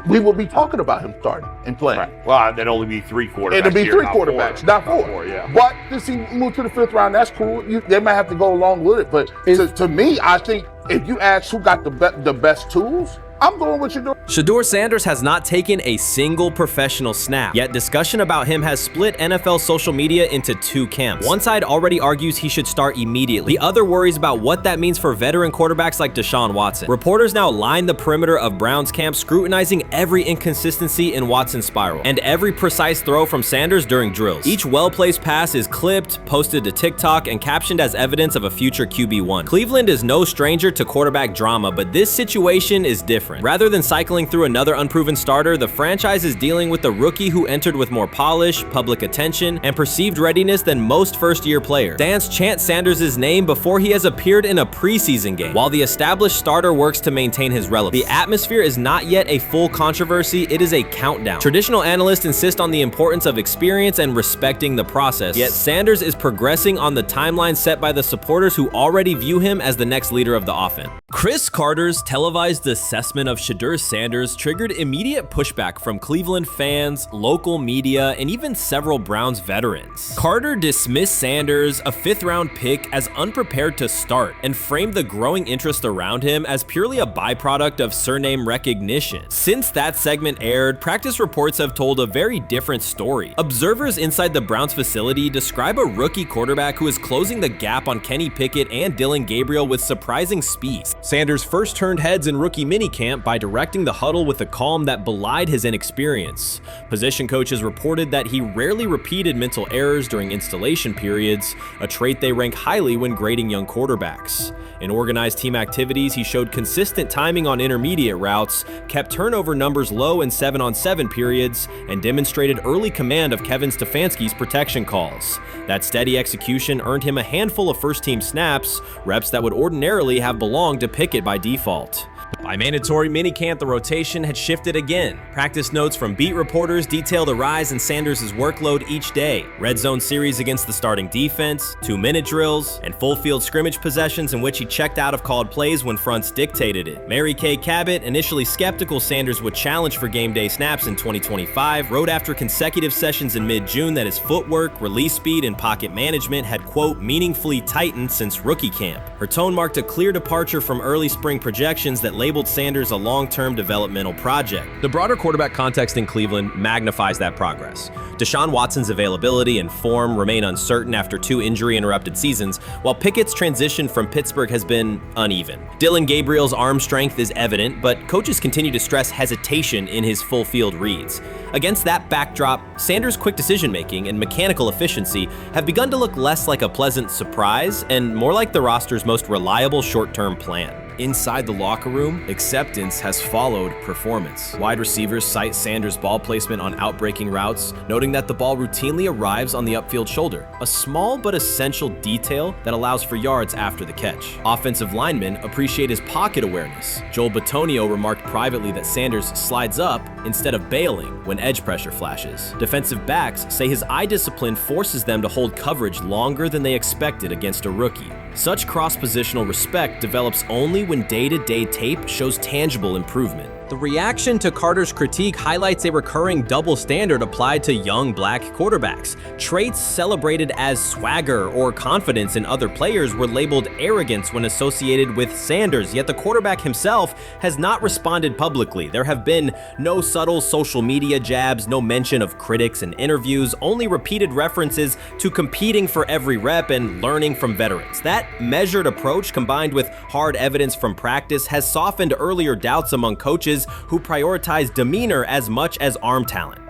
we would be talking about him starting and playing. Right. Well, there'd only be 3 quarterbacks. It'd be here, 3 not quarterbacks, 4. not 4. Yeah. But since he moved to the 5th round, that's cool. They might have to go along with it. But to me, I think if you ask who got the best tools, I'm going with Shedeur. Shedeur Sanders has not taken a single professional snap, yet discussion about him has split NFL social media into 2 camps. One side already argues he should start immediately. The other worries about what that means for veteran quarterbacks like Deshaun Watson. Reporters now line the perimeter of Browns camp, scrutinizing every inconsistency in Watson's spiral and every precise throw from Sanders during drills. Each well-placed pass is clipped, posted to TikTok, and captioned as evidence of a future QB1. Cleveland is no stranger to quarterback drama, but this situation is different. Rather than cycling through another unproven starter, the franchise is dealing with a rookie who entered with more polish, public attention, and perceived readiness than most first-year players. Fans chant Sanders' name before he has appeared in a preseason game, while the established starter works to maintain his relevance. The atmosphere is not yet a full controversy, it is a countdown. Traditional analysts insist on the importance of experience and respecting the process, yet Sanders is progressing on the timeline set by the supporters who already view him as the next leader of the offense. Chris Carter's televised assessment of Shedeur Sanders triggered immediate pushback from Cleveland fans, local media, and even several Browns veterans. Carter dismissed Sanders, a 5th-round pick, as unprepared to start and framed the growing interest around him as purely a byproduct of surname recognition. Since that segment aired, practice reports have told a very different story. Observers inside the Browns facility describe a rookie quarterback who is closing the gap on Kenny Pickett and Dillon Gabriel with surprising speed. Sanders first turned heads in rookie minicamp by directing the huddle with a calm that belied his inexperience. Position coaches reported that he rarely repeated mental errors during installation periods, a trait they rank highly when grading young quarterbacks. In organized team activities, he showed consistent timing on intermediate routes, kept turnover numbers low in 7-on-7 periods, and demonstrated early command of Kevin Stefanski's protection calls. That steady execution earned him a handful of first-team snaps, reps that would ordinarily have belonged to Pickett by default. By mandatory minicamp, the rotation had shifted again. Practice notes from beat reporters detail the rise in Sanders' workload each day. Red zone series against the starting defense, 2-minute drills, and full field scrimmage possessions in which he checked out of called plays when fronts dictated it. Mary Kay Cabot, initially skeptical Sanders would challenge for game day snaps in 2025, wrote after consecutive sessions in mid-June that his footwork, release speed, and pocket management had, quote, meaningfully tightened since rookie camp. Her tone marked a clear departure from early spring projections that labeled Sanders a long-term developmental project. The broader quarterback context in Cleveland magnifies that progress. Deshaun Watson's availability and form remain uncertain after 2 injury-interrupted seasons, while Pickett's transition from Pittsburgh has been uneven. Dillon Gabriel's arm strength is evident, but coaches continue to stress hesitation in his full-field reads. Against that backdrop, Sanders' quick decision-making and mechanical efficiency have begun to look less like a pleasant surprise and more like the roster's most reliable short-term plan. Inside the locker room, acceptance has followed performance. Wide receivers cite Sanders' ball placement on outbreaking routes, noting that the ball routinely arrives on the upfield shoulder, a small but essential detail that allows for yards after the catch. Offensive linemen appreciate his pocket awareness. Joel Bitonio remarked privately that Sanders slides up instead of bailing when edge pressure flashes. Defensive backs say his eye discipline forces them to hold coverage longer than they expected against a rookie. Such cross-positional respect develops only when day-to-day tape shows tangible improvement. The reaction to Carter's critique highlights a recurring double standard applied to young black quarterbacks. Traits celebrated as swagger or confidence in other players were labeled arrogance when associated with Sanders, yet the quarterback himself has not responded publicly. There have been no subtle social media jabs, no mention of critics and interviews, only repeated references to competing for every rep and learning from veterans. That measured approach, combined with hard evidence from practice, has softened earlier doubts among coaches who prioritize demeanor as much as arm talent.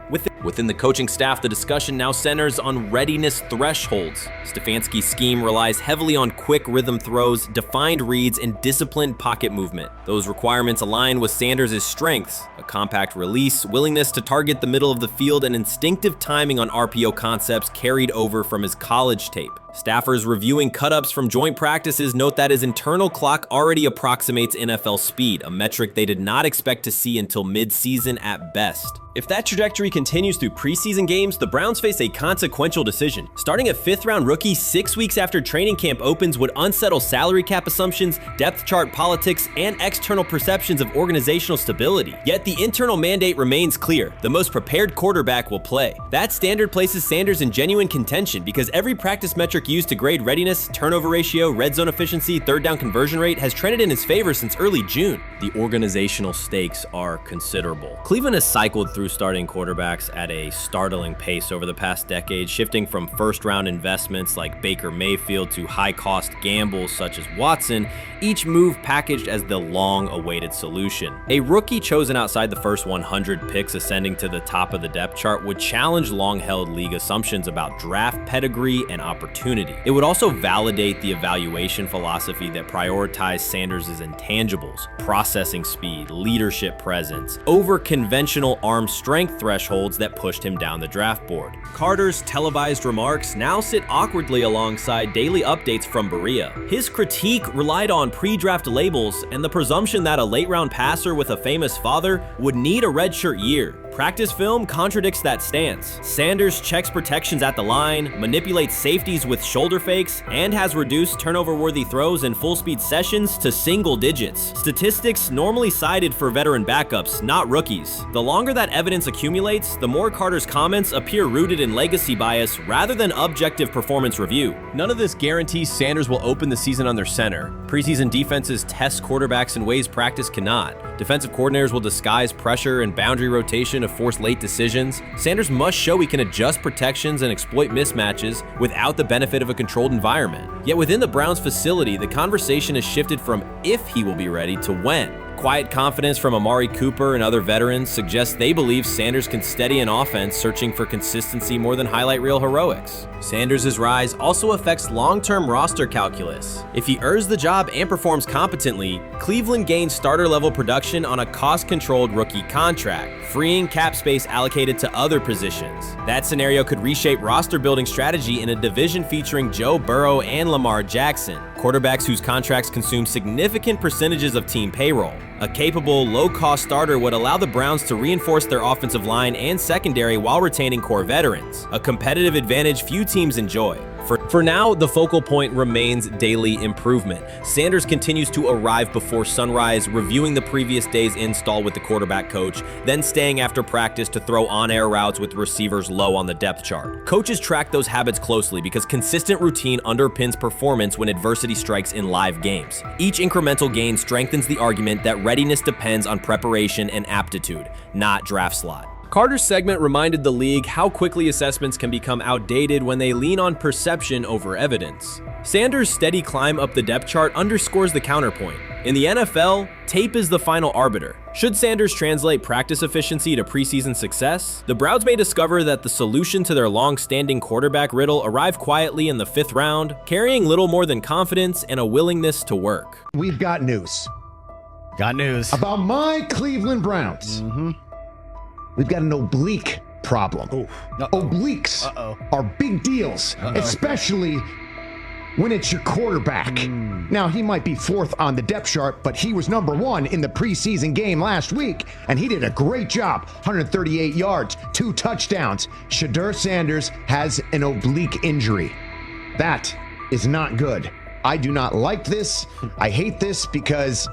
Within the coaching staff, the discussion now centers on readiness thresholds. Stefanski's scheme relies heavily on quick rhythm throws, defined reads, and disciplined pocket movement. Those requirements align with Sanders' strengths: a compact release, willingness to target the middle of the field, and instinctive timing on RPO concepts carried over from his college tape. Staffers reviewing cut-ups from joint practices note that his internal clock already approximates NFL speed, a metric they did not expect to see until mid-season at best. If that trajectory continues through preseason games, the Browns face a consequential decision. Starting a 5th-round rookie 6 weeks after training camp opens would unsettle salary cap assumptions, depth chart politics, and external perceptions of organizational stability. Yet the internal mandate remains clear: the most prepared quarterback will play. That standard places Sanders in genuine contention because every practice metric used to grade readiness, turnover ratio, red zone efficiency, third down conversion rate has trended in his favor since early June. The organizational stakes are considerable. Cleveland has cycled through starting quarterbacks at a startling pace over the past decade, shifting from first-round investments like Baker Mayfield to high-cost gambles such as Watson, each move packaged as the long-awaited solution. A rookie chosen outside the first 100 picks ascending to the top of the depth chart would challenge long-held league assumptions about draft pedigree and opportunity. It would also validate the evaluation philosophy that prioritized Sanders' intangibles: processing speed, leadership presence, over conventional arm strength thresholds that pushed him down the draft board. Carter's televised remarks now sit awkwardly alongside daily updates from Berea. His critique relied on pre-draft labels and the presumption that a late-round passer with a famous father would need a redshirt year. Practice film contradicts that stance. Sanders checks protections at the line, manipulates safeties with shoulder fakes, and has reduced turnover-worthy throws and full-speed sessions to single digits. Statistics normally cited for veteran backups, not rookies. The longer that evidence accumulates, the more Carter's comments appear rooted in legacy bias rather than objective performance review. None of this guarantees Sanders will open the season under center. Preseason defenses test quarterbacks in ways practice cannot. Defensive coordinators will disguise pressure and boundary rotation to force late decisions. Sanders must show he can adjust protections and exploit mismatches without the benefit of a controlled environment. Yet within the Browns facility, the conversation has shifted from if he will be ready to when. Quiet confidence from Amari Cooper and other veterans suggests they believe Sanders can steady an offense searching for consistency more than highlight reel heroics. Sanders' rise also affects long-term roster calculus. If he earns the job and performs competently, Cleveland gains starter-level production on a cost-controlled rookie contract, freeing cap space allocated to other positions. That scenario could reshape roster-building strategy in a division featuring Joe Burrow and Lamar Jackson, quarterbacks whose contracts consume significant percentages of team payroll. A capable, low-cost starter would allow the Browns to reinforce their offensive line and secondary while retaining core veterans, a competitive advantage few teams enjoy. For now, the focal point remains daily improvement. Sanders continues to arrive before sunrise, reviewing the previous day's install with the quarterback coach, then staying after practice to throw on-air routes with receivers low on the depth chart. Coaches track those habits closely because consistent routine underpins performance when adversity strikes in live games. Each incremental gain strengthens the argument that readiness depends on preparation and aptitude, not draft slot. Carter's segment reminded the league how quickly assessments can become outdated when they lean on perception over evidence. Sanders' steady climb up the depth chart underscores the counterpoint. In the NFL, tape is the final arbiter. Should Sanders translate practice efficiency to preseason success, the Browns may discover that the solution to their long-standing quarterback riddle arrived quietly in the 5th round, carrying little more than confidence and a willingness to work. We've got news. Got news. About my Cleveland Browns. We've got an oblique problem. Obliques are big deals, especially when it's your quarterback. Now, he might be 4th on the depth chart, but he was number 1 in the preseason game last week, and he did a great job. 138 yards, 2 touchdowns. Shedeur Sanders has an oblique injury. That is not good. I do not like this. I hate this because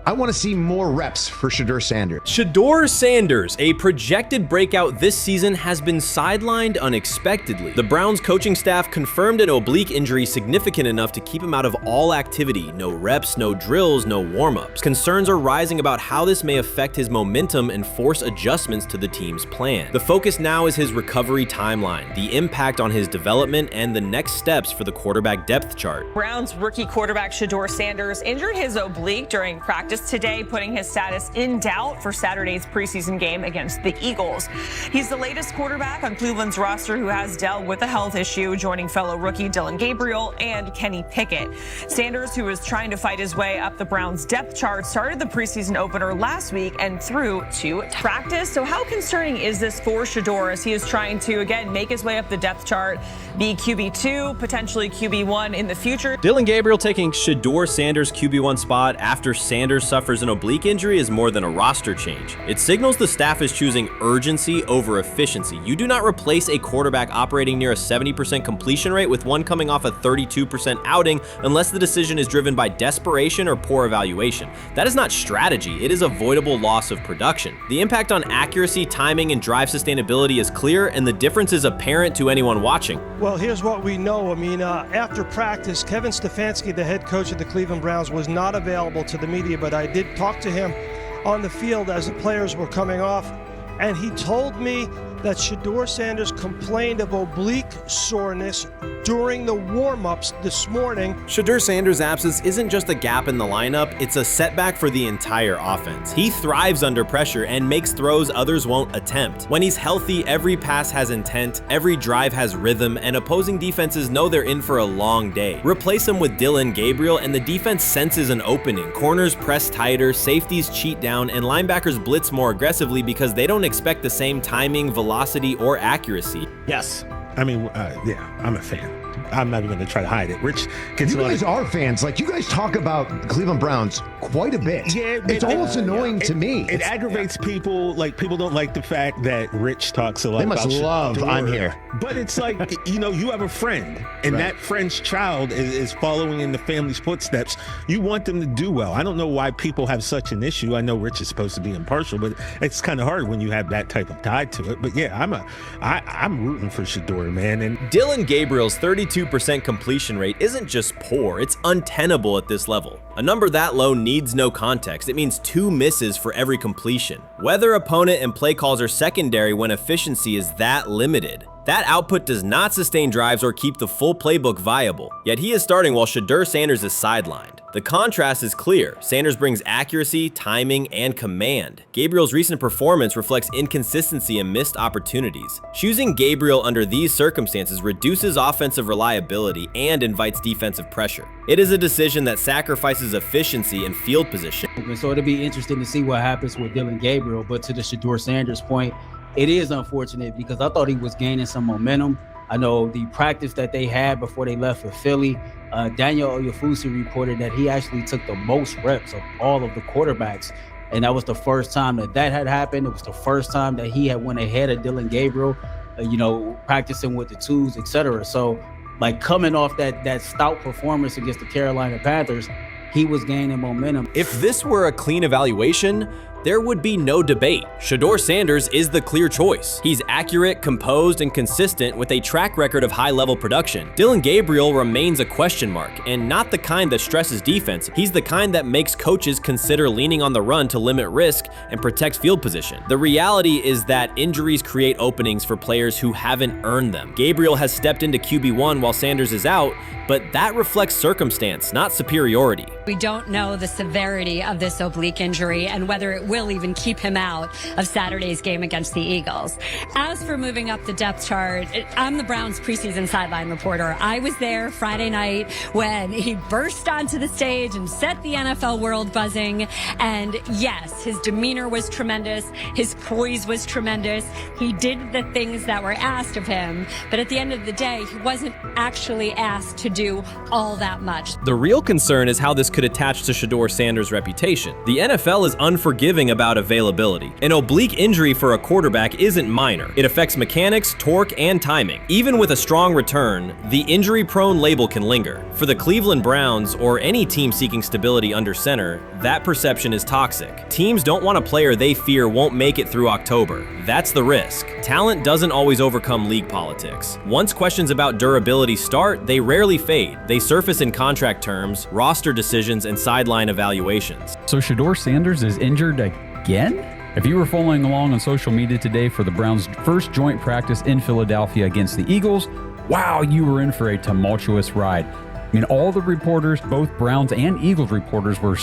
I want to see more reps for Shedeur Sanders. Shedeur Sanders, a projected breakout this season, has been sidelined unexpectedly. The Browns coaching staff confirmed an oblique injury significant enough to keep him out of all activity. No reps, no drills, no warm-ups. Concerns are rising about how this may affect his momentum and force adjustments to the team's plan. The focus now is his recovery timeline, the impact on his development, and the next steps for the quarterback depth chart. Browns rookie quarterback Shedeur Sanders injured his oblique during practice practice today, putting his status in doubt for Saturday's preseason game against the Eagles. He's the latest quarterback on Cleveland's roster who has dealt with a health issue, joining fellow rookie Dillon Gabriel and Kenny Pickett. Sanders, who is trying to fight his way up the Browns' depth chart, started the preseason opener last week and threw to practice. So how concerning is this for Shedeur as he is trying to, again, make his way up the depth chart, be QB2, potentially QB1 in the future? Dillon Gabriel taking Shedeur Sanders' QB1 spot after Sanders suffers an oblique injury is more than a roster change. It signals the staff is choosing urgency over efficiency. You do not replace a quarterback operating near a 70% completion rate with one coming off a 32% outing unless the decision is driven by desperation or poor evaluation. That is not strategy, it is avoidable loss of production. The impact on accuracy, timing, and drive sustainability is clear, and the difference is apparent to anyone watching. Well, here's what we know. I mean, after practice, Kevin Stefanski, the head coach of the Cleveland Browns, was not available to the media, but I did talk to him on the field as the players were coming off, and he told me that Shedeur Sanders complained of oblique soreness during the warm-ups this morning. Shedeur Sanders' absence isn't just a gap in the lineup, it's a setback for the entire offense. He thrives under pressure and makes throws others won't attempt. When he's healthy, every pass has intent, every drive has rhythm, and opposing defenses know they're in for a long day. Replace him with Dillon Gabriel and the defense senses an opening. Corners press tighter, safeties cheat down, and linebackers blitz more aggressively because they don't expect the same timing, velocity, or accuracy. Yes. I mean, yeah, I'm a fan. I'm not even going to try to hide it. Rich, you guys are fans. Like, you guys talk about the Cleveland Browns quite a bit. Yeah, it's almost annoying to me. It aggravates people. Like, people don't like the fact that Rich talks a lot about They must love I'm here. But it's like, you have a friend, and that friend's child is following in the family's footsteps. You want them to do well. I don't know why people have such an issue. I know Rich is supposed to be impartial, but it's kind of hard when you have that type of tie to it. But yeah, I'm rooting for Shedeur, man. And Dillon Gabriel's 32% completion rate isn't just poor, it's untenable at this level. A number that low needs no context. It means 2 misses for every completion. Weather, opponent, and play calls are secondary when efficiency is that limited. That output does not sustain drives or keep the full playbook viable, yet he is starting while Shedeur Sanders is sidelined. The contrast is clear. Sanders brings accuracy, timing, and command. Gabriel's recent performance reflects inconsistency and missed opportunities. Choosing Gabriel under these circumstances reduces offensive reliability and invites defensive pressure. It is a decision that sacrifices efficiency and field position. So it'll be interesting to see what happens with Dillon Gabriel, but to the Shedeur Sanders point, it is unfortunate because I thought he was gaining some momentum. I know the practice that they had before they left for Philly, Daniel Oyefusi reported that he actually took the most reps of all of the quarterbacks. And that was the first time that had happened. It was the first time that he had went ahead of Dillon Gabriel, practicing with the twos, etc. So, like, coming off that stout performance against the Carolina Panthers, he was gaining momentum. If this were a clean evaluation, there would be no debate. Shedeur Sanders is the clear choice. He's accurate, composed, and consistent with a track record of high-level production. Dillon Gabriel remains a question mark, and not the kind that stresses defense. He's the kind that makes coaches consider leaning on the run to limit risk and protect field position. The reality is that injuries create openings for players who haven't earned them. Gabriel has stepped into QB1 while Sanders is out, but that reflects circumstance, not superiority. We don't know the severity of this oblique injury and whether it will even keep him out of Saturday's game against the Eagles. As for moving up the depth chart, I'm the Browns preseason sideline reporter. I was there Friday night when he burst onto the stage and set the NFL world buzzing. And yes, his demeanor was tremendous. His poise was tremendous. He did the things that were asked of him. But at the end of the day, he wasn't actually asked to do all that much. The real concern is how this could attach to Shedeur Sanders' reputation. The NFL is unforgiving about availability. An oblique injury for a quarterback isn't minor. It affects mechanics, torque, and timing. Even with a strong return, the injury-prone label can linger. For the Cleveland Browns, or any team seeking stability under center, that perception is toxic. Teams don't want a player they fear won't make it through October. That's the risk. Talent doesn't always overcome league politics. Once questions about durability start, they rarely fade. They surface in contract terms, roster decisions, and sideline evaluations. So Shedeur Sanders is injured again? If you were following along on social media today for the Browns' first joint practice in Philadelphia against the Eagles, wow, you were in for a tumultuous ride. I mean, all the reporters, both Browns and Eagles reporters, were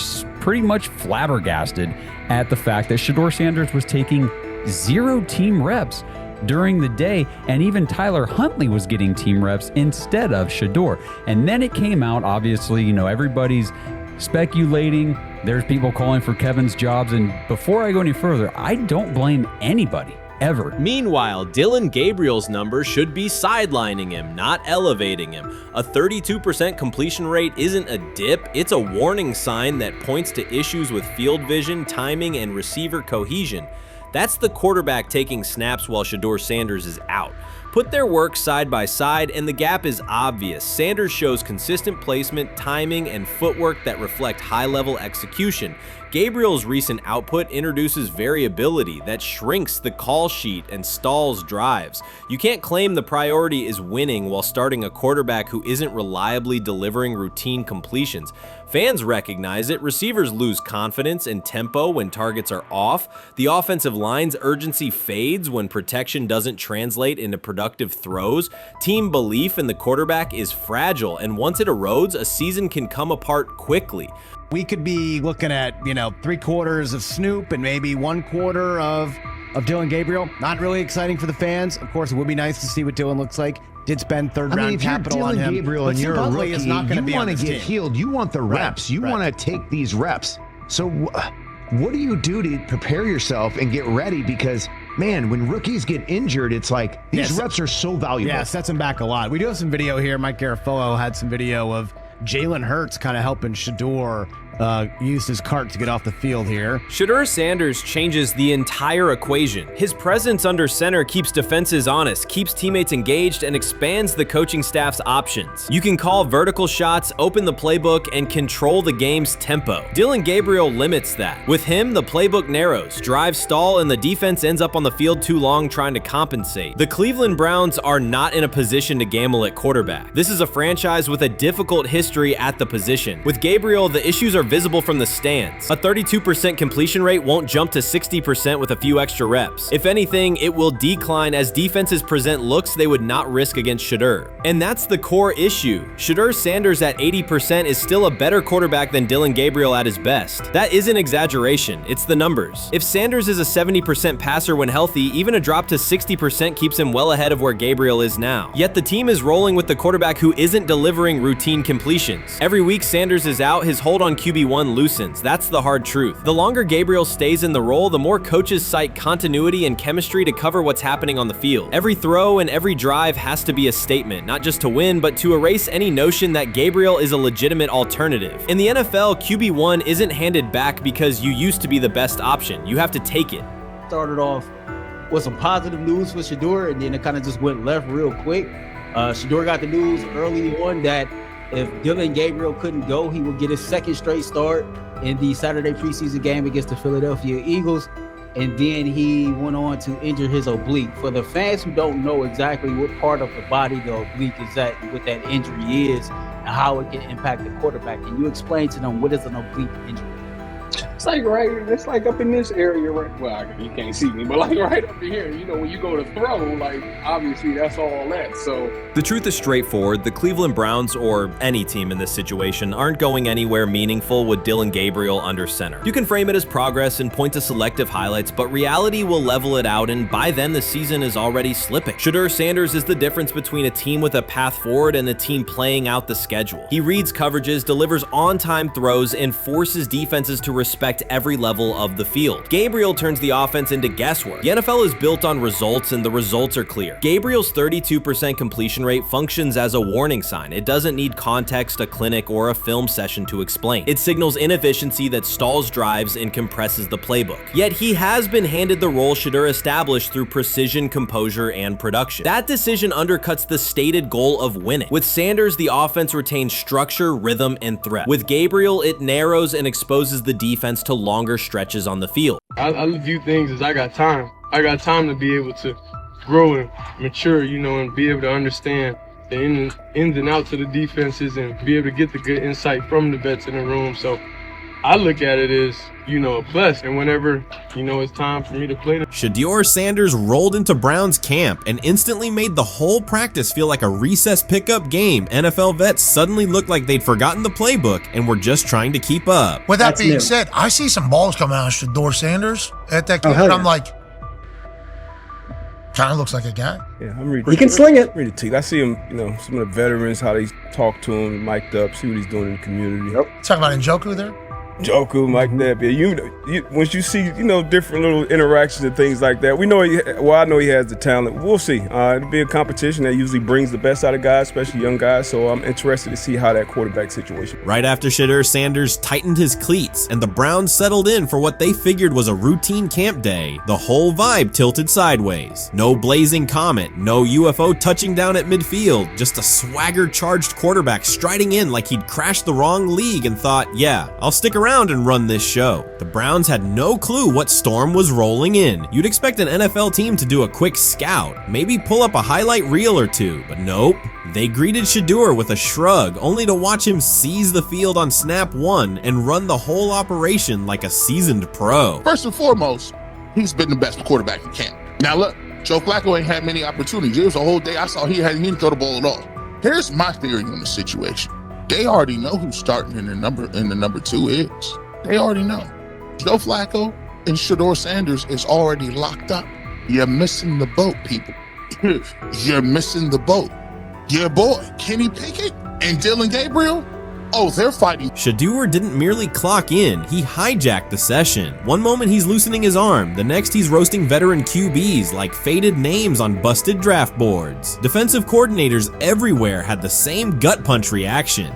pretty much flabbergasted at the fact that Shedeur Sanders was taking 0 team reps during the day, and even Tyler Huntley was getting team reps instead of Shedeur. And then it came out, obviously, everybody's speculating. There's people calling for Kevin's jobs, and before I go any further, I don't blame anybody. Ever. Meanwhile, Dillon Gabriel's numbers should be sidelining him, not elevating him. A 32% completion rate isn't a dip, it's a warning sign that points to issues with field vision, timing, and receiver cohesion. That's the quarterback taking snaps while Shedeur Sanders is out. Put their work side by side and the gap is obvious. Sanders shows consistent placement, timing, and footwork that reflect high-level execution. Gabriel's recent output introduces variability that shrinks the call sheet and stalls drives. You can't claim the priority is winning while starting a quarterback who isn't reliably delivering routine completions. Fans recognize it, receivers lose confidence and tempo when targets are off, the offensive line's urgency fades when protection doesn't translate into productive throws, team belief in the quarterback is fragile, and once it erodes, a season can come apart quickly. We could be looking at, 3/4 of Snoop and maybe 1/4 of Dillon Gabriel. Not really exciting for the fans. Of course, it would be nice to see what Dillon looks like. Did spend third-round capital on him. If you're Dillon Gabriel and you're a rookie, is not you be want to get healed. You want the reps. You want to take these reps. So what do you do to prepare yourself and get ready? Because, man, when rookies get injured, it's like these reps are so valuable. Yeah, sets them back a lot. We do have some video here. Mike Garafolo had some video of Jalen Hurts kind of helping Shedeur used his cart to get off the field here. Shedeur Sanders changes the entire equation. His presence under center keeps defenses honest, keeps teammates engaged, and expands the coaching staff's options. You can call vertical shots, open the playbook, and control the game's tempo. Dillon Gabriel limits that. With him, the playbook narrows, drives stall, and the defense ends up on the field too long trying to compensate. The Cleveland Browns are not in a position to gamble at quarterback. This is a franchise with a difficult history at the position. With Gabriel, the issues are visible from the stands. A 32% completion rate won't jump to 60% with a few extra reps. If anything, it will decline as defenses present looks they would not risk against Shedeur. And that's the core issue. Shedeur Sanders at 80% is still a better quarterback than Dillon Gabriel at his best. That isn't exaggeration, it's the numbers. If Sanders is a 70% passer when healthy, even a drop to 60% keeps him well ahead of where Gabriel is now. Yet the team is rolling with the quarterback who isn't delivering routine completions. Every week Sanders is out, his hold on QB1 loosens. That's the hard truth. The longer Gabriel stays in the role, the more coaches cite continuity and chemistry to cover what's happening on the field. Every throw and every drive has to be a statement, not just to win, but to erase any notion that Gabriel is a legitimate alternative. In the NFL, QB1 isn't handed back because you used to be the best option. You have to take it. Started off with some positive news for Shedeur, and then it kind of just went left real quick. Shedeur got the news early on that if Dillon Gabriel couldn't go, he would get his second straight start in the Saturday preseason game against the Philadelphia Eagles. And then he went on to injure his oblique. For the fans who don't know exactly what part of the body the oblique is at and what that injury is and how it can impact the quarterback, can you explain to them what is an oblique injury? It's like up in this area, right? Well, you can't see me, but like right up in here, when you go to throw, like obviously that's all that. So the truth is straightforward. The Cleveland Browns, or any team in this situation, aren't going anywhere meaningful with Dillon Gabriel under center. You can frame it as progress and point to selective highlights, but reality will level it out, and by then the season is already slipping. Shedeur Sanders is the difference between a team with a path forward and a team playing out the schedule. He reads coverages, delivers on-time throws, and forces defenses to respect every level of the field. Gabriel turns the offense into guesswork. The NFL is built on results, and the results are clear. Gabriel's 32% completion rate functions as a warning sign. It doesn't need context, a clinic, or a film session to explain. It signals inefficiency that stalls drives and compresses the playbook. Yet he has been handed the role Shedeur established through precision, composure, and production. That decision undercuts the stated goal of winning. With Sanders, the offense retains structure, rhythm, and threat. With Gabriel, it narrows and exposes the defense to longer stretches on the field. I view things as I got time. I got time to be able to grow and mature, and be able to understand the ins and outs of the defenses and be able to get the good insight from the vets in the room. So I look at it as, a plus. And whenever, it's time for me to play. Shedeur Sanders rolled into Browns camp and instantly made the whole practice feel like a recess pickup game. NFL vets suddenly looked like they'd forgotten the playbook and were just trying to keep up. With that being said, I see some balls coming out of Shedeur Sanders at that camp, and I'm like, kind of looks like a guy. Yeah, I'm ready. He can sling it. Ready to I see him, some of the veterans, how they talk to him, mic'd up, see what he's doing in the community. Talking about Njoku there? Njoku, Mike Knapp. Yeah, once you see, different little interactions and things like that, I know he has the talent. We'll see. It'll be a competition that usually brings the best out of guys, especially young guys. So I'm interested to see how that quarterback situation. Right after Shedeur Sanders tightened his cleats and the Browns settled in for what they figured was a routine camp day, the whole vibe tilted sideways. No blazing comet, no UFO touching down at midfield, just a swagger-charged quarterback striding in like he'd crashed the wrong league and thought, yeah, I'll stick around and run this show. The Browns had no clue what storm was rolling in. You'd expect an NFL team to do a quick scout, maybe pull up a highlight reel or two, but nope. They greeted Shedeur with a shrug, only to watch him seize the field on snap one and run the whole operation like a seasoned pro. First and foremost, he's been the best quarterback in camp. Now look, Joe Flacco ain't had many opportunities. There was a whole day I saw he didn't throw the ball at all. Here's my theory on the situation. They already know who's starting in the number 2 is. They already know. Joe Flacco and Shedeur Sanders is already locked up. You're missing the boat, people. You're missing the boat. Your boy, Kenny Pickett and Dylan Gabriel, they're fighting. Shedeur didn't merely clock in, he hijacked the session. One moment he's loosening his arm, the next he's roasting veteran QBs like faded names on busted draft boards. Defensive coordinators everywhere had the same gut punch reaction.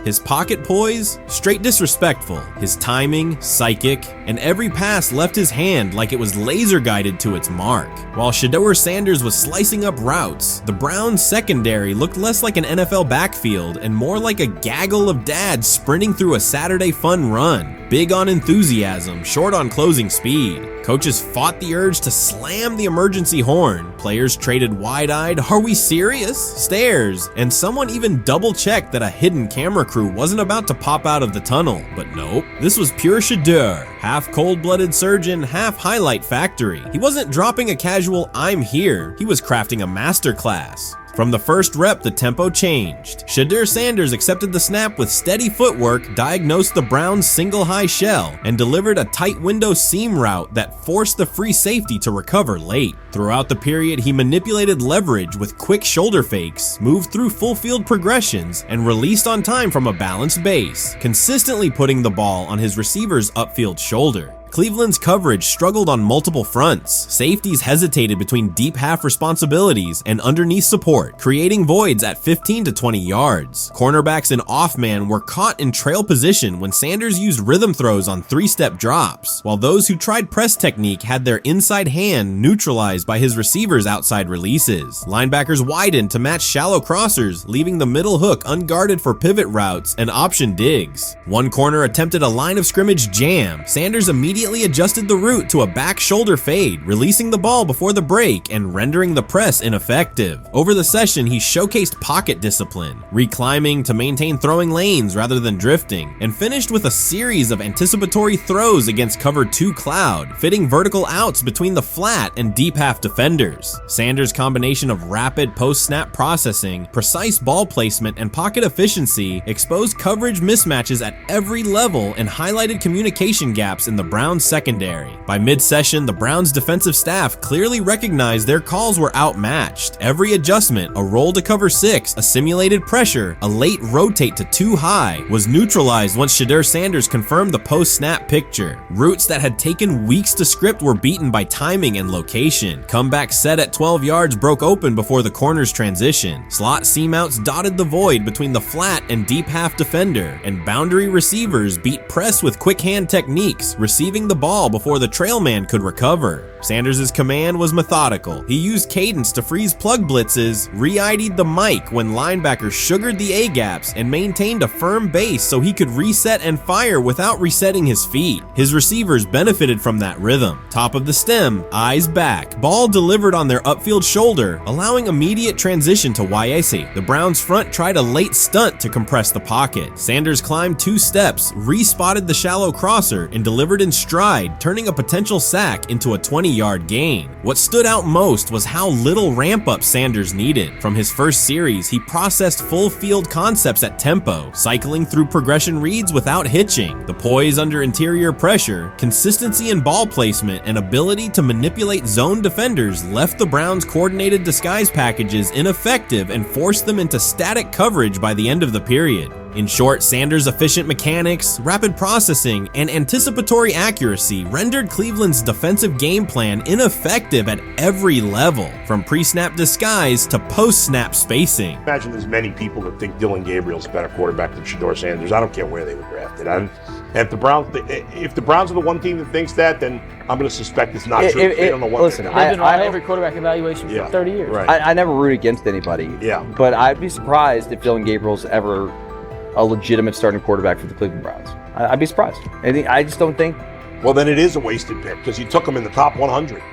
His pocket poise, straight disrespectful. His timing, psychic, and every pass left his hand like it was laser guided to its mark. While Shedeur Sanders was slicing up routes, the Browns secondary looked less like an NFL backfield and more like a gaggle of dads sprinting through a Saturday fun run. Big on enthusiasm, short on closing speed. Coaches fought the urge to slam the emergency horn. Players traded wide-eyed, "Are we serious?" stares, and someone even double-checked that a hidden camera crew wasn't about to pop out of the tunnel. But nope, this was pure Shedeur, half cold-blooded surgeon, half highlight factory. He wasn't dropping a casual "I'm here," he was crafting a masterclass. From the first rep, the tempo changed. Shedeur Sanders accepted the snap with steady footwork, diagnosed the Browns' single high shell, and delivered a tight window seam route that forced the free safety to recover late. Throughout the period, he manipulated leverage with quick shoulder fakes, moved through full field progressions, and released on time from a balanced base, consistently putting the ball on his receiver's upfield shoulder. Cleveland's coverage struggled on multiple fronts. Safeties hesitated between deep half responsibilities and underneath support, creating voids at 15 to 20 yards. Cornerbacks and off-man were caught in trail position when Sanders used rhythm throws on 3-step drops, while those who tried press technique had their inside hand neutralized by his receivers' outside releases. Linebackers widened to match shallow crossers, leaving the middle hook unguarded for pivot routes and option digs. One corner attempted a line of scrimmage jam. Sanders immediately adjusted the route to a back shoulder fade, releasing the ball before the break and rendering the press ineffective. Over the session, he showcased pocket discipline, reclimbing to maintain throwing lanes rather than drifting, and finished with a series of anticipatory throws against cover 2 cloud, fitting vertical outs between the flat and deep half defenders. Sanders' combination of rapid post-snap processing, precise ball placement, and pocket efficiency exposed coverage mismatches at every level and highlighted communication gaps in the Browns secondary. By mid-session, the Browns defensive staff clearly recognized their calls were outmatched. Every adjustment, a roll to cover 6, a simulated pressure, a late rotate to 2 high, was neutralized once Shedeur Sanders confirmed the post-snap picture. Routes that had taken weeks to script were beaten by timing and location. Comeback set at 12 yards broke open before the corner's transition. Slot seam-outs dotted the void between the flat and deep half defender, and boundary receivers beat press with quick hand techniques, receiving the ball before the trail man could recover. Sanders' command was methodical. He used cadence to freeze plug blitzes, re-ID'd the mic when linebackers sugared the A-gaps, and maintained a firm base so he could reset and fire without resetting his feet. His receivers benefited from that rhythm. Top of the stem, eyes back, ball delivered on their upfield shoulder, allowing immediate transition to YAC. The Browns front tried a late stunt to compress the pocket. Sanders climbed 2 steps, re-spotted the shallow crosser, and delivered instructions stride, turning a potential sack into a 20-yard gain. What stood out most was how little ramp-up Sanders needed. From his first series, he processed full-field concepts at tempo, cycling through progression reads without hitching. The poise under interior pressure, consistency in ball placement, and ability to manipulate zone defenders left the Browns' coordinated disguise packages ineffective and forced them into static coverage by the end of the period. In short, Sanders' efficient mechanics, rapid processing, and anticipatory accuracy rendered Cleveland's defensive game plan ineffective at every level, from pre-snap disguise to post-snap spacing. Imagine there's many people that think Dylan Gabriel's a better quarterback than Shedeur Sanders. I don't care where they were drafted. If the Browns are the one team that thinks that, then I'm going to suspect it's not true. They don't know what listen, I've been on every quarterback evaluation for 30 years. Right. I never root against anybody. Yeah. But I'd be surprised if Dylan Gabriel's ever a legitimate starting quarterback for the Cleveland Browns. I'd be surprised. I just don't think. Well, then it is a wasted pick because you took him in the top 100.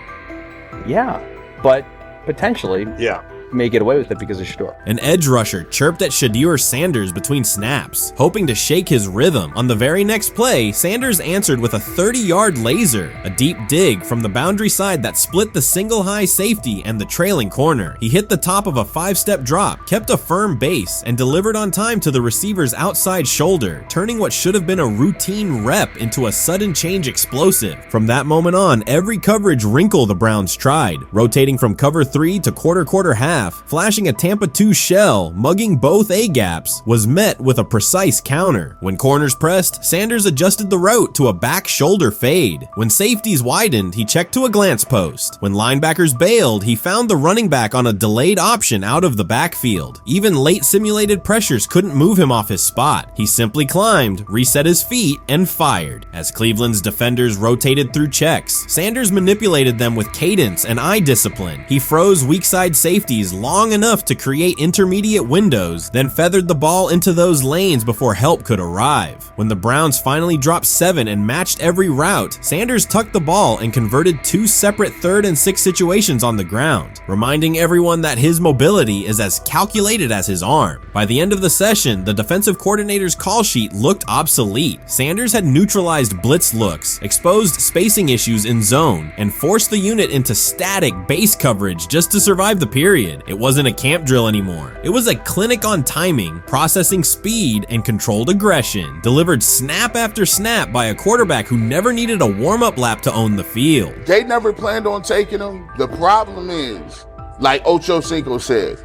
Yeah, but potentially. Yeah. May get away with it because of Shedeur. An edge rusher chirped at Shedeur Sanders between snaps, hoping to shake his rhythm. On the very next play, Sanders answered with a 30-yard laser, a deep dig from the boundary side that split the single high safety and the trailing corner. He hit the top of a 5-step drop, kept a firm base, and delivered on time to the receiver's outside shoulder, turning what should have been a routine rep into a sudden change explosive. From that moment on, every coverage wrinkle the Browns tried, rotating from cover 3 to quarter half, flashing a Tampa 2 shell, mugging both A-gaps, was met with a precise counter. When corners pressed, Sanders adjusted the route to a back shoulder fade. When safeties widened, he checked to a glance post. When linebackers bailed, he found the running back on a delayed option out of the backfield. Even late simulated pressures couldn't move him off his spot. He simply climbed, reset his feet, and fired. As Cleveland's defenders rotated through checks, Sanders manipulated them with cadence and eye discipline. He froze weak side safeties long enough to create intermediate windows, then feathered the ball into those lanes before help could arrive. When the Browns finally dropped 7 and matched every route, Sanders tucked the ball and converted 2 separate 3rd and 6 situations on the ground, reminding everyone that his mobility is as calculated as his arm. By the end of the session, the defensive coordinator's call sheet looked obsolete. Sanders had neutralized blitz looks, exposed spacing issues in zone, and forced the unit into static base coverage just to survive the period. It wasn't a camp drill anymore. It was a clinic on timing, processing speed, and controlled aggression, delivered snap after snap by a quarterback who never needed a warm-up lap to own the field. They never planned on taking him. The problem is, like Ocho Cinco said,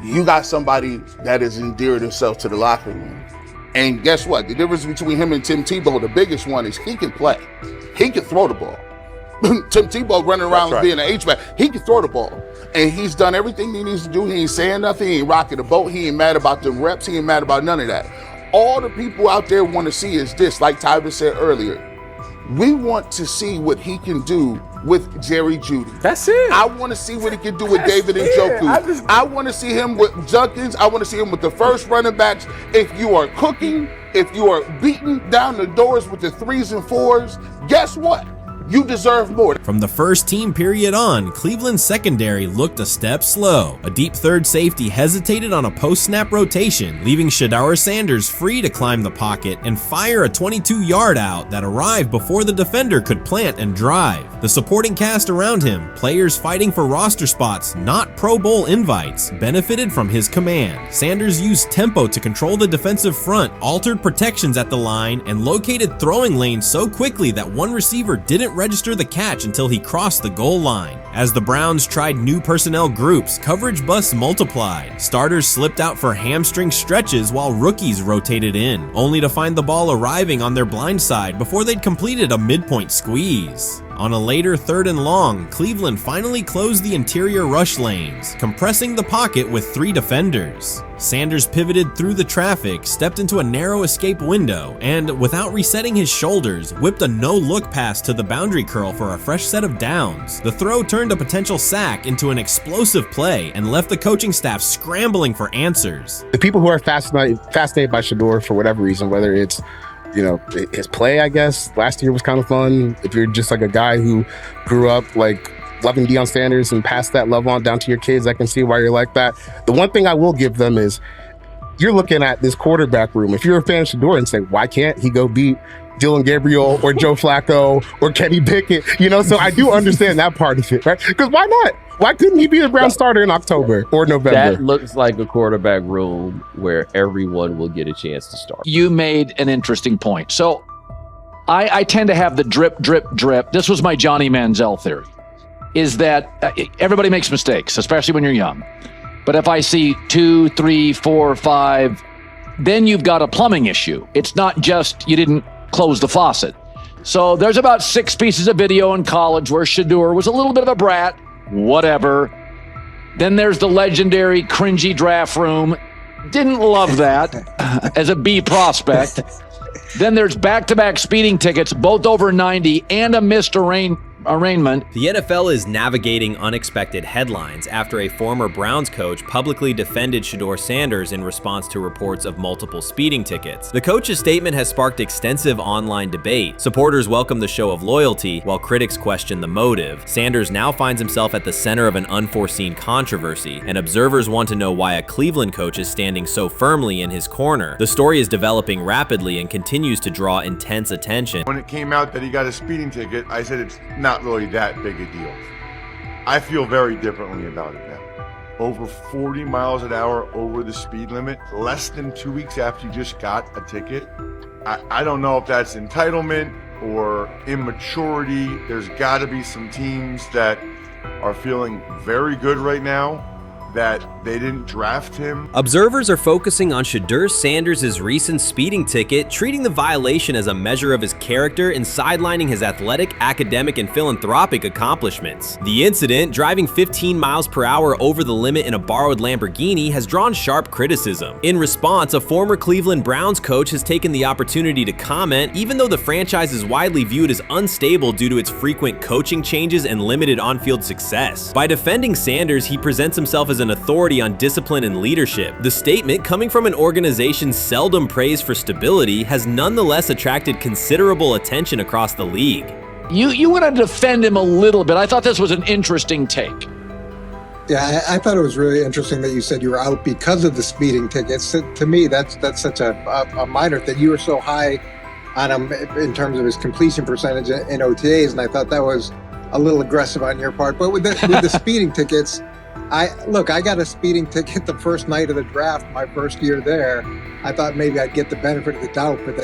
you got somebody that has endeared himself to the locker room. And guess what? The difference between him and Tim Tebow, the biggest one, is he can play. He can throw the ball. Tim Tebow running around being an H-back. He can throw the ball. And he's done everything he needs to do. He ain't saying nothing. He ain't rocking the boat. He ain't mad about the reps. He ain't mad about none of that. All the people out there want to see is this, like Tyler said earlier. We want to see what he can do with Jerry Jeudy. That's it. I want to see what he can do with David Njoku. I want to see him with Junkins. I want to see him with the first running backs. If you are cooking, if you are beating down the doors with the 3s and 4s, guess what? You deserve more. From the first team period on, Cleveland's secondary looked a step slow. A deep third safety hesitated on a post-snap rotation, leaving Shedeur Sanders free to climb the pocket and fire a 22-yard out that arrived before the defender could plant and drive. The supporting cast around him, players fighting for roster spots, not Pro Bowl invites, benefited from his command. Sanders used tempo to control the defensive front, altered protections at the line, and located throwing lanes so quickly that one receiver didn't register the catch until he crossed the goal line. As the Browns tried new personnel groups, coverage busts multiplied. Starters slipped out for hamstring stretches while rookies rotated in, only to find the ball arriving on their blind side before they'd completed a midpoint squeeze. On a later 3rd and long, Cleveland finally closed the interior rush lanes, compressing the pocket with 3 defenders. Sanders pivoted through the traffic, stepped into a narrow escape window, and, without resetting his shoulders, whipped a no-look pass to the boundary curl for a fresh set of downs. The throw turned a potential sack into an explosive play and left the coaching staff scrambling for answers. The people who are fascinated by Shedeur for whatever reason, whether it's his play, I guess, last year was kind of fun. If you're just like a guy who grew up like loving Deion Sanders and passed that love on down to your kids, I can see why you're like that. The one thing I will give them is you're looking at this quarterback room. If you're a fan of Shedeur and say, why can't he go beat Dylan Gabriel or Joe Flacco or Kenny Pickett, so I do understand that part of it, right? Because why not? Why couldn't he be the Brown starter in October or November? That looks like a quarterback room where everyone will get a chance to start. You made an interesting point. So I tend to have the drip, drip, drip. This was my Johnny Manziel theory, is that everybody makes mistakes, especially when you're young. But if I see 2, 3, 4, 5, then you've got a plumbing issue. It's not just you didn't close the faucet. So there's about 6 pieces of video in college where Shedeur was a little bit of a brat, whatever. Then there's the legendary cringy draft room. Didn't love that as a B prospect. Then there's back-to-back speeding tickets, both over 90, and a missed arraignment. The NFL is navigating unexpected headlines after a former Browns coach publicly defended Shedeur Sanders in response to reports of multiple speeding tickets. The coach's statement has sparked extensive online debate. Supporters welcome the show of loyalty, while critics question the motive. Sanders now finds himself at the center of an unforeseen controversy, and observers want to know why a Cleveland coach is standing so firmly in his corner. The story is developing rapidly and continues to draw intense attention. When it came out that he got a speeding ticket, I said it's not really that big a deal. I feel very differently about it now. Over 40 miles an hour over the speed limit, less than 2 weeks after you just got a ticket. I don't know if that's entitlement or immaturity. There's got to be some teams that are feeling very good right now that they didn't draft him. Observers are focusing on Shedeur Sanders' recent speeding ticket, treating the violation as a measure of his character and sidelining his athletic, academic, and philanthropic accomplishments. The incident, driving 15 miles per hour over the limit in a borrowed Lamborghini, has drawn sharp criticism. In response, a former Cleveland Browns coach has taken the opportunity to comment, even though the franchise is widely viewed as unstable due to its frequent coaching changes and limited on-field success. By defending Sanders, he presents himself as an authority on discipline and leadership. The statement, coming from an organization seldom praised for stability, has nonetheless attracted considerable attention across the league. You want to defend him a little bit. I thought this was an interesting take. Yeah, I thought it was really interesting that you said you were out because of the speeding tickets. To me, that's such a minor thing. You were so high on him in terms of his completion percentage in OTAs, and I thought that was a little aggressive on your part. But with the speeding tickets, I got a speeding ticket the first night of the draft, my first year there. I thought maybe I'd get the benefit of the doubt, but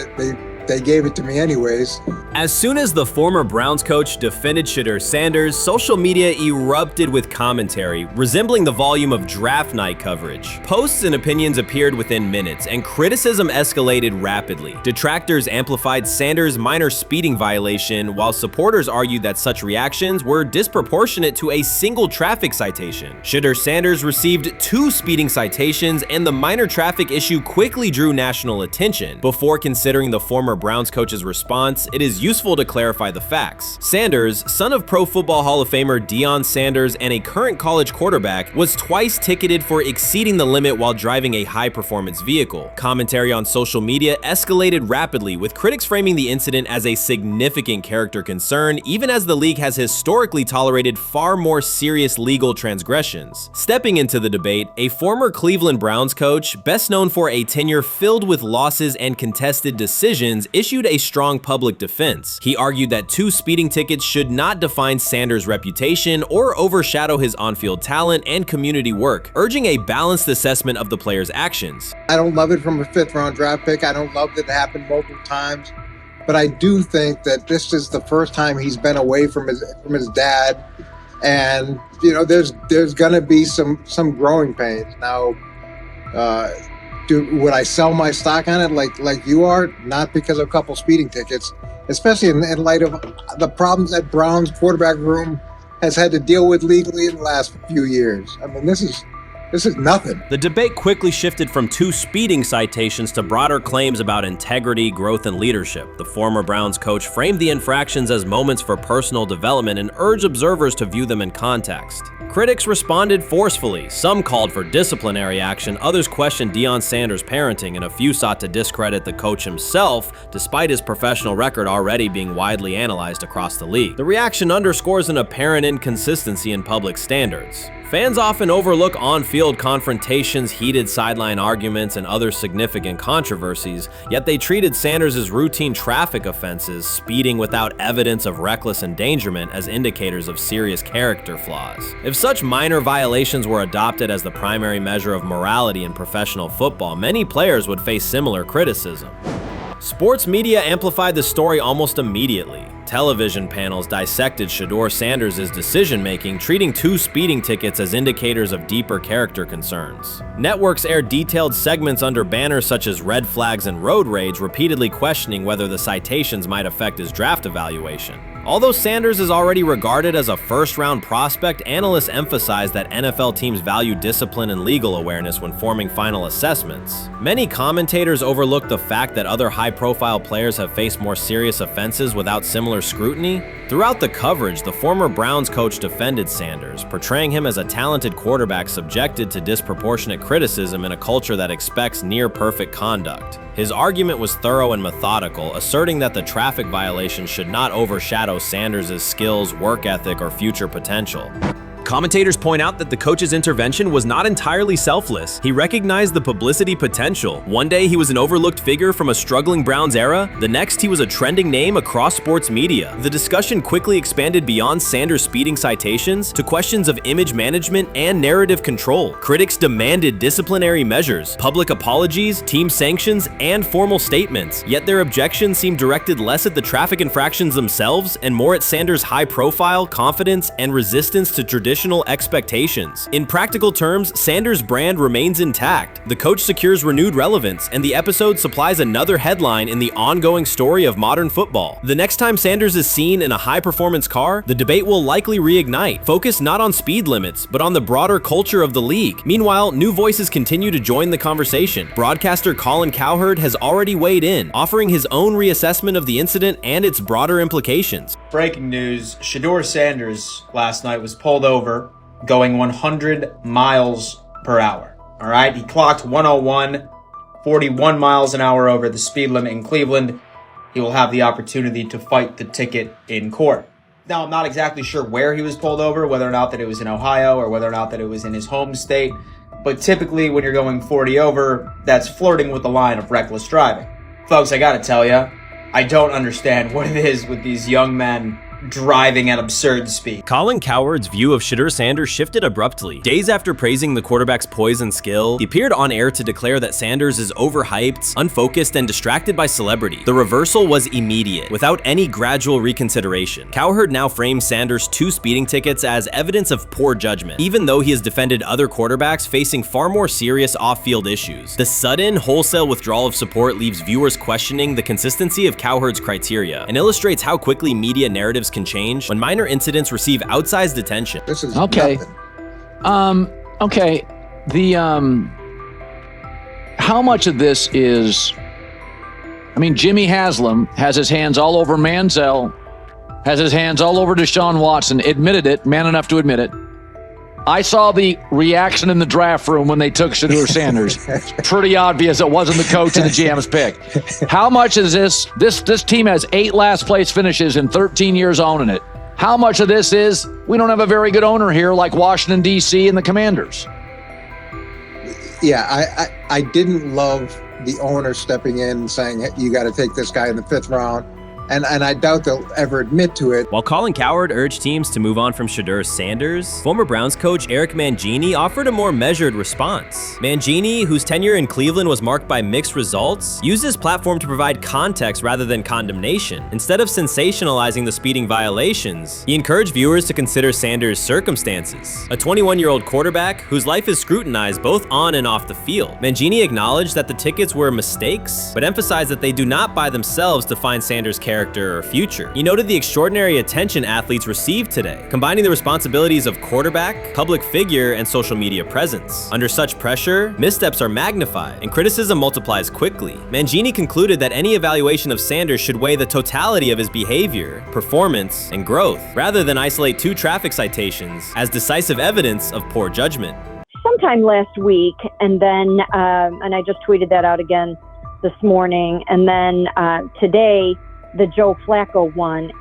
they gave it to me anyways. As soon as the former Browns coach defended Shedeur Sanders, social media erupted with commentary, resembling the volume of draft night coverage. Posts and opinions appeared within minutes, and criticism escalated rapidly. Detractors amplified Sanders' minor speeding violation, while supporters argued that such reactions were disproportionate to a single traffic citation. Shedeur Sanders received 2 speeding citations, and the minor traffic issue quickly drew national attention. Before considering the former Browns coach's response, it is useful to clarify the facts. Sanders, son of Pro Football Hall of Famer Deion Sanders and a current college quarterback, was twice ticketed for exceeding the limit while driving a high-performance vehicle. Commentary on social media escalated rapidly, with critics framing the incident as a significant character concern, even as the league has historically tolerated far more serious legal transgressions. Stepping into the debate, a former Cleveland Browns coach, best known for a tenure filled with losses and contested decisions, issued a strong public defense. He argued that 2 speeding tickets should not define Sanders' reputation or overshadow his on-field talent and community work, urging a balanced assessment of the player's actions. I don't love it from a 5th-round draft pick. I don't love that it happened multiple times, but I do think that this is the first time he's been away from his dad, and there's gonna be some growing pains now. Would I sell my stock on it like you are? Not because of a couple speeding tickets, especially in light of the problems that Brown's quarterback room has had to deal with legally in the last few years. I mean, this is nothing. The debate quickly shifted from 2 speeding citations to broader claims about integrity, growth, and leadership. The former Browns coach framed the infractions as moments for personal development and urged observers to view them in context. Critics responded forcefully. Some called for disciplinary action, others questioned Deion Sanders' parenting, and a few sought to discredit the coach himself, despite his professional record already being widely analyzed across the league. The reaction underscores an apparent inconsistency in public standards. Fans often overlook on-field confrontations, heated sideline arguments, and other significant controversies, yet they treated Sanders' routine traffic offenses, speeding without evidence of reckless endangerment, as indicators of serious character flaws. If such minor violations were adopted as the primary measure of morality in professional football, many players would face similar criticism. Sports media amplified the story almost immediately. Television panels dissected Shedeur Sanders' decision-making, treating 2 speeding tickets as indicators of deeper character concerns. Networks aired detailed segments under banners such as red flags and road rage, repeatedly questioning whether the citations might affect his draft evaluation. Although Sanders is already regarded as a first-round prospect, analysts emphasize that NFL teams value discipline and legal awareness when forming final assessments. Many commentators overlook the fact that other high-profile players have faced more serious offenses without similar scrutiny. Throughout the coverage, the former Browns coach defended Sanders, portraying him as a talented quarterback subjected to disproportionate criticism in a culture that expects near-perfect conduct. His argument was thorough and methodical, asserting that the traffic violation should not overshadow Sanders' skills, work ethic, or future potential. Commentators point out that the coach's intervention was not entirely selfless. He recognized the publicity potential. One day he was an overlooked figure from a struggling Browns era, the next he was a trending name across sports media. The discussion quickly expanded beyond Sanders' speeding citations to questions of image management and narrative control. Critics demanded disciplinary measures, public apologies, team sanctions, and formal statements, yet their objections seemed directed less at the traffic infractions themselves and more at Sanders' high profile, confidence, and resistance to traditional expectations. In practical terms, Sanders' brand remains intact. The coach secures renewed relevance, and the episode supplies another headline in the ongoing story of modern football. The next time Sanders is seen in a high-performance car, the debate will likely reignite, focused not on speed limits, but on the broader culture of the league. Meanwhile, new voices continue to join the conversation. Broadcaster Colin Cowherd has already weighed in, offering his own reassessment of the incident and its broader implications. Breaking news, Shedeur Sanders last night was pulled over going 100 miles per hour. All right, he clocked 101, 41 miles an hour over the speed limit in Cleveland. He will have the opportunity to fight the ticket in court. Now, I'm not exactly sure where he was pulled over, whether or not that it was in Ohio or whether or not that it was in his home state. But typically when you're going 40 over, that's flirting with the line of reckless driving. Folks, I gotta tell you, I don't understand what it is with these young men driving at absurd speed. Colin Cowherd's view of Shedeur Sanders shifted abruptly. Days after praising the quarterback's poise and skill, he appeared on air to declare that Sanders is overhyped, unfocused, and distracted by celebrity. The reversal was immediate, without any gradual reconsideration. Cowherd now frames Sanders' 2 speeding tickets as evidence of poor judgment, even though he has defended other quarterbacks facing far more serious off-field issues. The sudden, wholesale withdrawal of support leaves viewers questioning the consistency of Cowherd's criteria and illustrates how quickly media narratives can change when minor incidents receive outsized attention. This is okay. nothing. Okay. How much of this is? I mean, Jimmy Haslam has his hands all over Manziel, has his hands all over Deshaun Watson. Admitted it, man enough to admit it. I saw the reaction in the draft room when they took Shedeur Sanders. Pretty obvious it wasn't the coach and the GM's pick. How much is this? This team has 8 last place finishes in 13 years owning it. How much of this is we don't have a very good owner here like Washington, D.C. and the Commanders? Yeah, I didn't love the owner stepping in and saying, you got to take this guy in the 5th round. And I doubt they'll ever admit to it. While Colin Cowherd urged teams to move on from Shedeur Sanders, former Browns coach Eric Mangini offered a more measured response. Mangini, whose tenure in Cleveland was marked by mixed results, used his platform to provide context rather than condemnation. Instead of sensationalizing the speeding violations, he encouraged viewers to consider Sanders' circumstances. A 21-year-old quarterback whose life is scrutinized both on and off the field. Mangini acknowledged that the tickets were mistakes, but emphasized that they do not by themselves define Sanders' character or future. He noted the extraordinary attention athletes received today, combining the responsibilities of quarterback, public figure, and social media presence. Under such pressure, missteps are magnified, and criticism multiplies quickly. Mangini concluded that any evaluation of Sanders should weigh the totality of his behavior, performance, and growth, rather than isolate 2 traffic citations as decisive evidence of poor judgment. Sometime last week, and then, and I just tweeted that out again this morning, and then today, the Joe Flacco one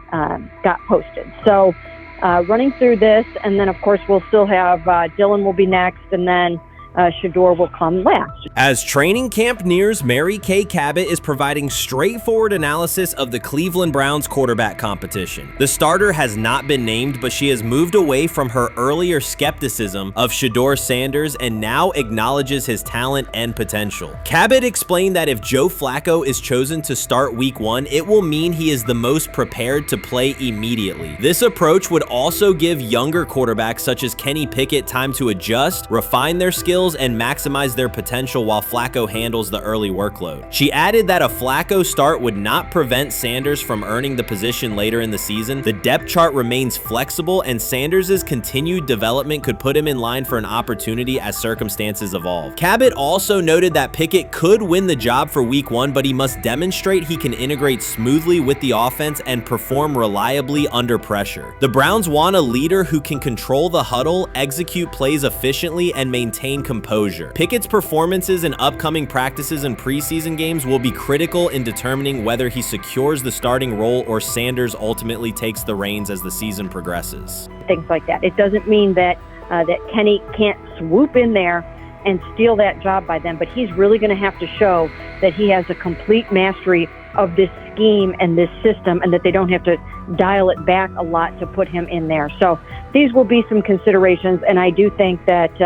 got posted. So running through this, and then of course we'll still have Dylan will be next, and then Shedeur will come last. As training camp nears, Mary Kay Cabot is providing straightforward analysis of the Cleveland Browns quarterback competition. The starter has not been named, but she has moved away from her earlier skepticism of Shedeur Sanders and now acknowledges his talent and potential. Cabot explained that if Joe Flacco is chosen to start week 1, it will mean he is the most prepared to play immediately. This approach would also give younger quarterbacks such as Kenny Pickett time to adjust, refine their skills, and maximize their potential while Flacco handles the early workload. She added that a Flacco start would not prevent Sanders from earning the position later in the season. The depth chart remains flexible, and Sanders' continued development could put him in line for an opportunity as circumstances evolve. Cabot also noted that Pickett could win the job for week 1, but he must demonstrate he can integrate smoothly with the offense and perform reliably under pressure. The Browns want a leader who can control the huddle, execute plays efficiently, and maintain composure. Pickett's performances in upcoming practices and preseason games will be critical in determining whether he secures the starting role or Sanders ultimately takes the reins as the season progresses. Things like that. It doesn't mean that that Kenny can't swoop in there and steal that job by them, but he's really going to have to show that he has a complete mastery of this scheme and this system, and that they don't have to dial it back a lot to put him in there. So these will be some considerations, and I do think that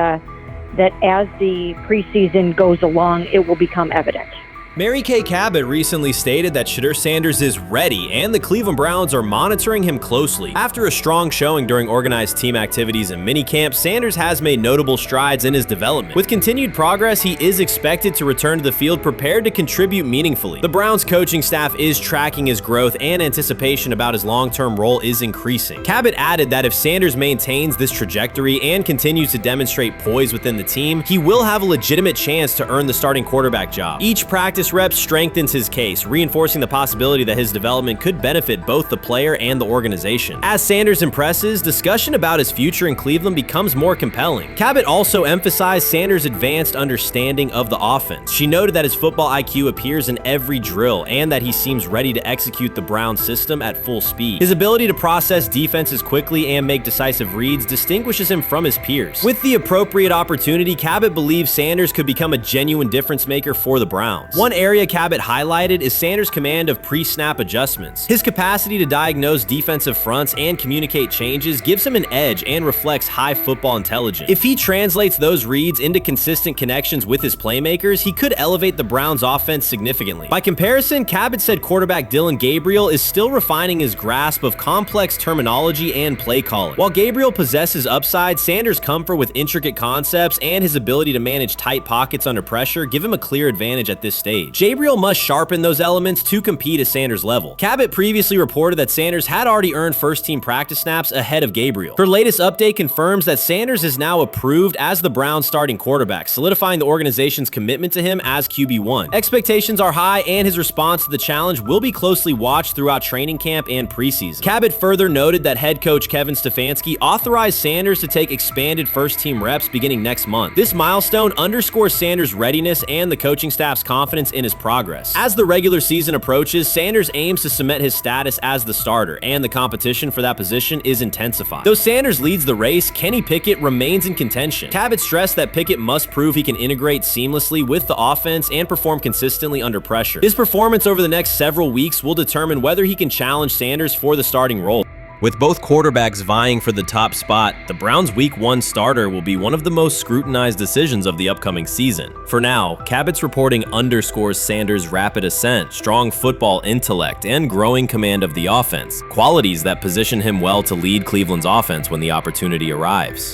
that as the preseason goes along, it will become evident. Mary Kay Cabot recently stated that Shedeur Sanders is ready, and the Cleveland Browns are monitoring him closely. After a strong showing during organized team activities and minicamp, Sanders has made notable strides in his development. With continued progress, he is expected to return to the field prepared to contribute meaningfully. The Browns coaching staff is tracking his growth, and anticipation about his long-term role is increasing. Cabot added that if Sanders maintains this trajectory and continues to demonstrate poise within the team, he will have a legitimate chance to earn the starting quarterback job. Each practice rep strengthens his case, reinforcing the possibility that his development could benefit both the player and the organization. As Sanders impresses, discussion about his future in Cleveland becomes more compelling. Cabot also emphasized Sanders' advanced understanding of the offense. She noted that his football IQ appears in every drill and that he seems ready to execute the Browns system at full speed. His ability to process defenses quickly and make decisive reads distinguishes him from his peers. With the appropriate opportunity, Cabot believes Sanders could become a genuine difference maker for the Browns. One area Cabot highlighted is Sanders' command of pre-snap adjustments. His capacity to diagnose defensive fronts and communicate changes gives him an edge and reflects high football intelligence. If he translates those reads into consistent connections with his playmakers, he could elevate the Browns' offense significantly. By comparison, Cabot said quarterback Dylan Gabriel is still refining his grasp of complex terminology and play calling. While Gabriel possesses upside, Sanders' comfort with intricate concepts and his ability to manage tight pockets under pressure give him a clear advantage at this stage. Gabriel must sharpen those elements to compete at Sanders' level. Cabot previously reported that Sanders had already earned first-team practice snaps ahead of Gabriel. Her latest update confirms that Sanders is now approved as the Browns' starting quarterback, solidifying the organization's commitment to him as QB1. Expectations are high, and his response to the challenge will be closely watched throughout training camp and preseason. Cabot further noted that head coach Kevin Stefanski authorized Sanders to take expanded first-team reps beginning next month. This milestone underscores Sanders' readiness and the coaching staff's confidence in his progress. As the regular season approaches, Sanders aims to cement his status as the starter, and the competition for that position is intensified. Though Sanders leads the race, Kenny Pickett remains in contention. Cabot stressed that Pickett must prove he can integrate seamlessly with the offense and perform consistently under pressure. His performance over the next several weeks will determine whether he can challenge Sanders for the starting role. With both quarterbacks vying for the top spot, the Browns' Week 1 starter will be one of the most scrutinized decisions of the upcoming season. For now, Cabot's reporting underscores Sanders' rapid ascent, strong football intellect, and growing command of the offense, qualities that position him well to lead Cleveland's offense when the opportunity arrives.